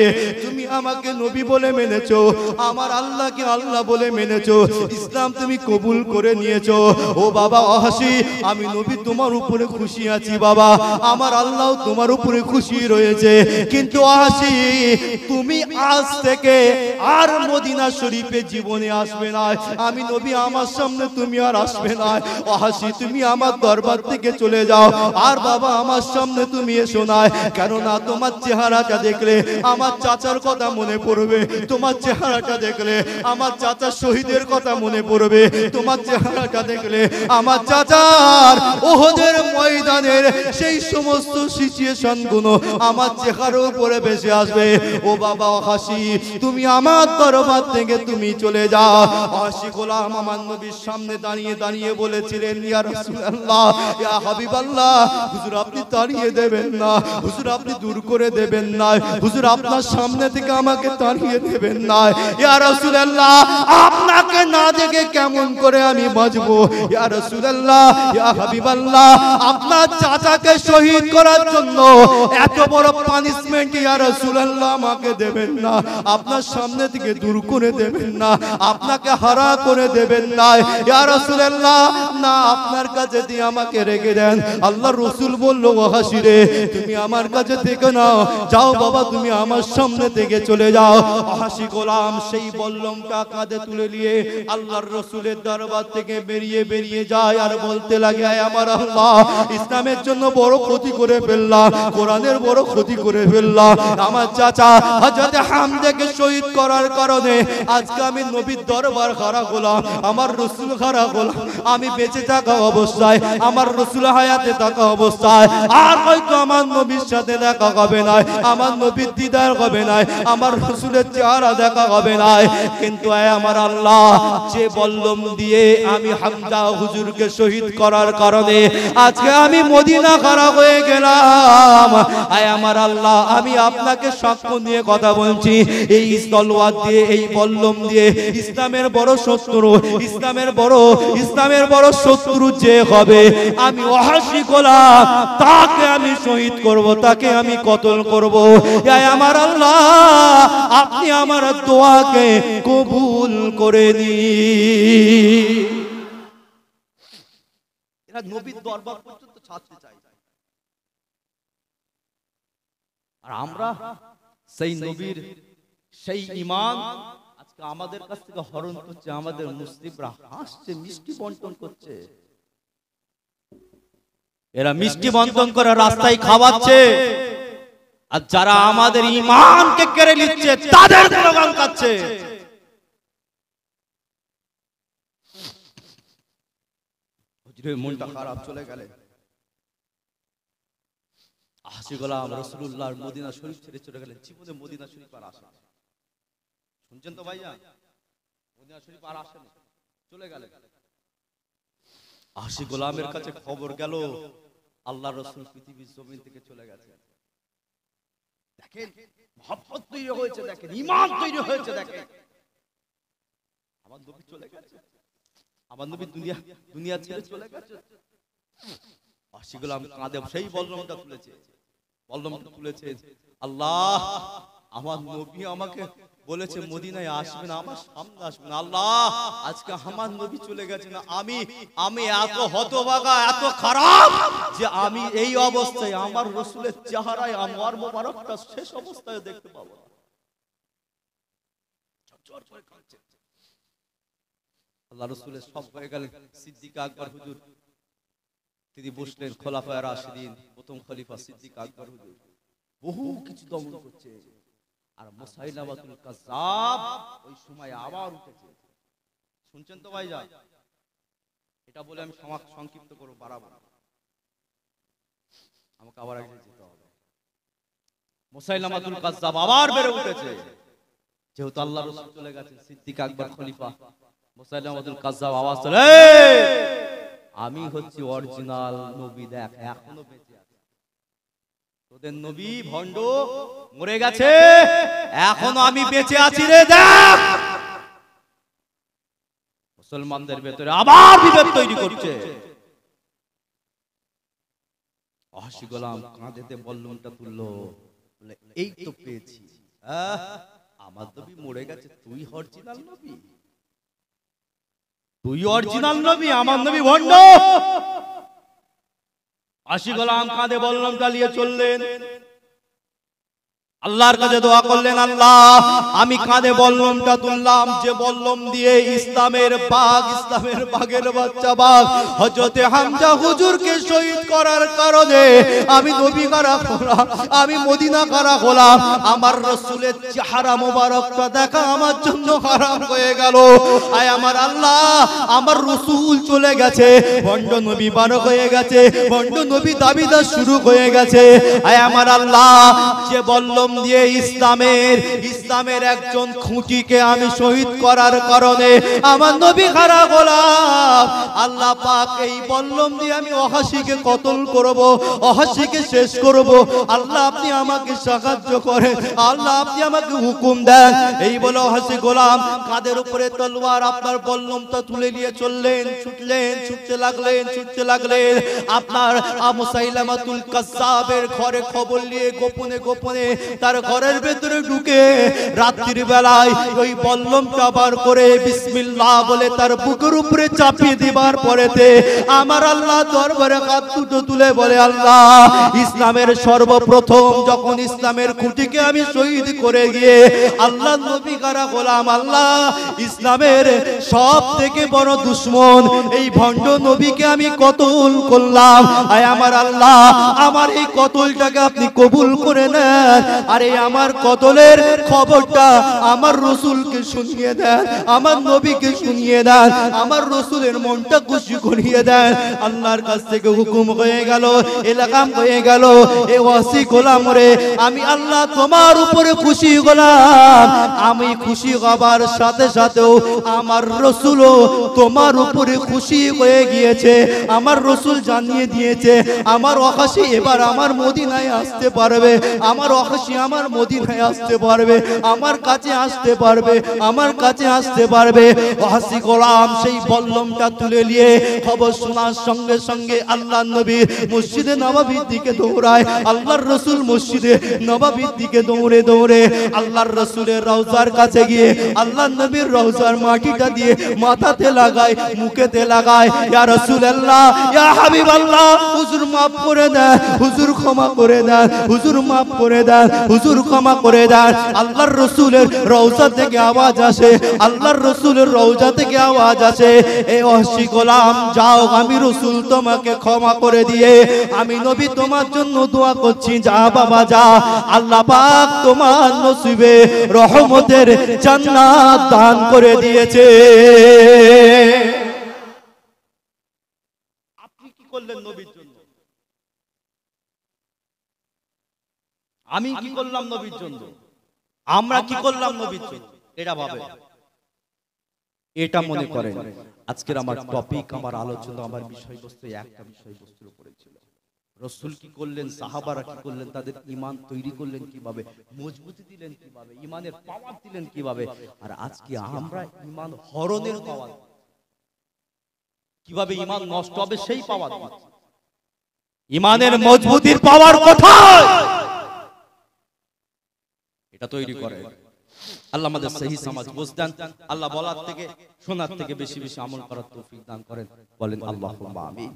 [SPEAKER 1] তুমি আমাকে নবী বলে মেনেছো, আমার আল্লাহকে আল্লাহ বলে মেনেছো, ইসলাম তুমি কবুল করে নিয়েছো। ও বাবা হাসি, আমি নবী তোমার উপরে খুশি আছি বাবা, আমার আল্লাহ তোমার উপরে খুশি রয়েছে, কিন্তু হাসি তুমি আজ থেকে আর মদিনা শরীফে জীবনে আসবে না, আমি নবী আমার সামনে তুমি আর আসবে না। ও হাসি, তুমি আমার দরবার থেকে চলে যাও, আর বাবা আমার সামনে তুমি এসো না, কেননা তোমার চেহারাটা দেখলে আমার চাচার কথা মনে পড়বে, তোমার চেহারাটা দেখলে আমার চাচার শহীদের কথা মনে পড়বে, তোমার চেহারাটা দেখলে আমার চাচার ওহদের ময়দানের সেই সমস্ত সিচুয়েশন গুলো আমার চেহারার উপরে ভেসে আসবে। ও বাবা হাসি, তুমি আমার দরবার থেকে তুমি চলে যাও। হাসি গোলাম আমার নবীর সামনে দাঁড়িয়ে দাঁড়িয়ে বলেছিলেন, ইয়া রাসূলুল্লাহ, ইয়া হাবিবাল্লাহ, হুজুর আপনি তাড়িয়ে দেবেন না, হুজুর আপনি দূর করে দেবেন না, হুজুর আপনার সামনে থেকে আমাকে তাড়িয়ে দেবেন না। ইয়া রাসূলুল্লাহ, আপনাকে না দেখে কেমন করে আমি বাঁচবো? ইয়া রাসূলুল্লাহ, ইয়া হাবিবাল্লাহ, আপনার চাচাকে শহীদ করার জন্য এত বড় পানিশমেন্ট ইয়া রাসূলুল্লাহ আমাকে দেবেন না, আপনার সামনে থেকে দূর করে দেবেন না, আপনাকে হারা করে দেবেন না। ইয়া রাসূলুল্লাহ, না আপনার কাছে দিয়ে আমাকে রেখে দেন। আল্লাহর রাসূল বলল, ও হাসি রে, তুমি আমার কাছে থেকে নাও, যাও বাবা তুমি আমার সামনে থেকে চলে যাও। হাসি গোলাম সেই বল্লমটা কাঁধে তুলে নিয়ে আল্লাহর রাসূলের দরবার থেকে বেরিয়ে যায় আর বলতে লাগে, আমার আল্লাহ, ইসলামের জন্য বড় ক্ষতি করে ফেললাম, কোরআনের বড় ক্ষতি করে ফেললাম, আমার চাচা হযরত হামজাকে শহীদ করার কারণে আজকে আমি নবীর দরবার খাড়া গোলাম, আমার রাসূল খাড়া গোলাম, আমি বেঁচে থাকা অবস্থায়, আমার রাসূল হায়াতে থাকা অবস্থায় আর হয়তো আমার নবীর সাথে দেখা হবে না, আমার নবীর দিদার হবে না, আমার রাসূলের চেহারা দেখা হবে না, কিন্তু আমার আল্লাহ যে বল্লম দিয়ে আমি হামজা হুজুরকে শহীদ করার কারণে আজকে আমি মদিনা খাড়া হয়ে গেলাম। আয় আমার আল্লাহ, আমি আপনাকে সাক্ষ্য নিয়ে কথা বলছি, এই তলোয়ার দিয়ে, এই বল্লম দিয়ে ইসলামের বড় শত্রু, ইসলামের বড় শত্রু যে হবে, আমি ওয়াহাশী গোলাম তাকে আমি শহীদ করব, তাকে আমি কতল করব। আয় আমার আল্লাহ, আপনি আমার দোয়াকে কবুল করে নিন। এরা নবীর দরবার পর্যন্ত ছাড়তে চায়, আর আমরা সেই নবীর সেই ঈমান আজকে আমাদের কাছ থেকে হরণ করছে। আমাদের মুসলিমরা হাসছে, মিষ্টি বন্টন করছে, এরা মিষ্টি বন্টন করে রাস্তায় খাওয়াচ্ছে, আর যারা আমাদের ঈমানকে কেড়ে নিচ্ছে তাদের স্লোগান কাচ্ছে। হুজুরের মনটা খারাপ, চলে গেলে আশি গোলাম রাসূলুল্লাহর মদিনা শরীফ ছেড়ে চলে গেলেন, জীবনে মদিনা শরীফ আর আসেন। শুনছেন তো ভাইজান, মদিনা শরীফ আর আসেন, চলে গেলেন। আশি গোলামের কাছে খবর গেল আল্লাহর রাসূল পৃথিবীর জমিন থেকে চলে গেছে। দেখেন মহব্বত তৈরি হয়েছে, দেখেন ঈমান তৈরি হয়েছে, দেখেন আমার নবী চলে গেছে, আমার নবী দুনিয়া ছেড়ে চলে গেছে। আশি গোলাম কাঁদে, সেই বল্লমটা তুলেছে, আল্লাহ আমার নবী আমাকে বলেছে মদিনায় আসবে না, আমার সামনে আসবে না, আল্লাহ আজকে আমার নবী চলে গেছে না, আমি এত হতভাগা, এত খারাপ যে আমি এই অবস্থায় আমার রাসূলের চেহারায় আমার মোবারকটা শেষ অবস্থায় দেখতে পাবো না। আল্লাহ রাসূলের সব হয়ে গেলেন, সিদ্দিক আকবর হুজুর তিনি বসলেন, খোলাফায়ে রাশিদিন, প্রথম খলিফা সিদ্দিক আকবর হুজুর বহু কিছু দমন করছে, আর মুসাইলামাতুল কাজ্জাব ওই সময় আবার উঠেছে। শুনছেন তো ভাইজান? এটা বলে আমি সংক্ষিপ্ত করব, বাড়াবো না, আমাকে আবার আগে যেতে হবে। মুসাইলামাতুল কাজ্জাব আবার বেড়ে উঠেছে, যেহেতু আল্লাহর রাসূল চলে গেছেন, সিদ্দিক আকবর খলিফা, মুসাইলামাতুল কাজ্জাব আওয়াজ তোলে, আমি হচ্ছি অরিজিনাল নবী, দেখ এখনো বেঁচে আছে, তোদের নবী ভণ্ড মরে গেছে, এখনো আমি বেঁচে আছি রে, দেখ। মুসলমানদের ভেতরে আবার বিভেদ তৈরি করছে। আশি গোলাম কাঁধেতে বল্লমটা তুললো, বলে এই তো পেয়েছি, আমার নবী মরে গেছে, তুই অরিজিনাল নবী, তুই অরিজিনাল নবী, আমার নবী ভণ্ড। আশি গোলাম কাঁধে বল্লম চালিয়ে চললেন, আল্লাহর কাছে দোয়া করলেন, আল্লাহ আমি কাঁধে বল্লমটা তুললাম, যে বল্লম দিয়ে ইসলামের বাগের বাচ্চা বাঘ হযরতে হামজা হুজুরকে শহীদ করার কারণে আমি নবী কারা হলাম, আমি মদিনা কারা হলাম, আমার রাসূলের চেহারা মোবারকটা দেখা আমার জন্য হারাম হয়ে গেল। আয় আমার আল্লাহ, আমার রাসূল চলে গেছে, ভণ্ড নবী বার হয়ে গেছে, ভণ্ড নবী দাবিদার শুরু হয়ে গেছে। আয় আমার আল্লাহ, যে বল্লম দিয়ে ইসলামের একজন খুঁটিকে আমি শহীদ করার কারণে আমার নবী খারা গোলাম, আল্লাহ পাক এই বল্লম দিয়ে আমি ওয়াহাশীকে কতল করব, ওয়াহাশীকে শেষ করব, আল্লাহ আপনি আমাকে সাহায্য করেন, আল্লাহ আপনি আমাকে হুকুম দেন। এই বলে ওয়াহাশী গোলাম কাঁধের উপরে তলোয়ার, আপনার বল্লমটা তুলে নিয়ে চললেন, ছুটতে লাগলেন। আপনার মুসাইলামাতুল কাজ্জাবের ঘরে খবর নিয়ে গোপনে তার ঘরের ভেতরে ঢুকে রাত্রির বেলায় ওই বল্লমটা বার করে বিসমিল্লাহ বলে তার বুকের উপরে চাপিয়ে দিবার পরেতে আমার আল্লাহ দরবারে হাত দুটো তুলে বলে, আল্লাহ ইসলামের সর্বপ্রথম যখন ইসলামের খুঁটিকে আমি শহীদ করে গিয়ে আল্লাহ নবী কারা গোলাম, আল্লাহ ইসলামের সব থেকে বড় দুশমন এই ভণ্ড নবীকে আমি কতল করলাম। আয় আমার আল্লাহ, আমার এই কতলটাকে আপনি কবুল করে নেন,
[SPEAKER 2] আরে আমার কতলের খবরটা আমার রাসূলকে শুনিয়ে দেন, আমার নবীকে শুনিয়ে দেন, আমার রাসূলের মনটা খুশি করিয়ে দেন। আল্লাহর কাছ থেকে হুকুম হয়ে গেল, এলাকাম হয়ে গেল, এ ওয়াসি গোলাম রে, আমি আল্লাহ তোমার উপরে খুশি হলাম। আমি খুশি হবার সাথে সাথেও আমার রাসূলও তোমার উপরে খুশি হয়ে গিয়েছে। আমার রাসূল জানিয়ে দিয়েছে আমার ওয়াসি এবার আমার মদিনায় আসতে পারবে, আমার ওয়াসি আমার মদিনায় আসতে পারবে, আমার কাছে আসতে পারবে, আমার কাছে আসতে পারবে। ওয়াসি গোলাম সেই বল্লমটা তুলে নিয়ে খবর শোনার সঙ্গে সঙ্গে আল্লাহর নবী মসজিদে নববীর দিকে দৌড়ায়। আল্লাহর রাসূল মসজিদে নববীর দিকে দৌড়ে দৌড়ে আল্লাহর রাসূলের রওজার কাছে গিয়ে আল্লাহর নবীর রওজার মাটিটা দিয়ে মাথাতে লাগায়, মুখেতে লাগায়, ইয়া রাসূলুল্লাহ, ইয়া হাবিবাল্লাহ, হুজুর মাফ করে দেন, হুজুর ক্ষমা করে দেন, হুজুর মাফ করে দেন, হুজুর ক্ষমা করে দেন। আল্লাহর রাসূলের রওজা থেকে আওয়াজ আসে, আল্লাহর রাসূলের রওজা থেকে আওয়াজ আসে, এ ওয়াসি গোলাম যাও, আমি রাসূল তোমাকে ক্ষমা করে দিয়ে আমি নবী তোমার জন্য দোয়া করছি, যা বাবা যা, আল্লাহ পাক তোমার নসিবে রহমতের জান্নাত দান করে দিয়েছে।
[SPEAKER 1] আপনি কি করলেন নবীর জন্য? আমি কি করলাম নবীর জন্য? আমরা কি করলাম নবীর জন্য? এটা ভাবে, এটা মনে করেন। আজকের আমার টপিক, আমার আলোচনা, আমার বিষয়বস্তু একটা বিষয়বস্তুর উপরে ছিল। রাসূল কি করলেন, সাহাবারা কি করলেন, তাদের ঈমান তৈরি করলেন কিভাবে, মজবুতি দিলেন কিভাবে, ঈমানের পাওয়ার দিলেন কিভাবে। আর আজকে আমরা ঈমান হরণের পাওয়ার, কিভাবে ঈমান নষ্ট হবে সেই পাওয়ার দিচ্ছি। ঈমানের মজবুতির পাওয়ার কোথায়, এটা তৈরি করে। আল্লাহ আমাদের সহি সমাজ বুঝদান, আল্লাহ বলার থেকে শোনার থেকে বেশি বেশি আমল করার তৌফিক দান করেন। বলেন আল্লাহুম্মা আমিন।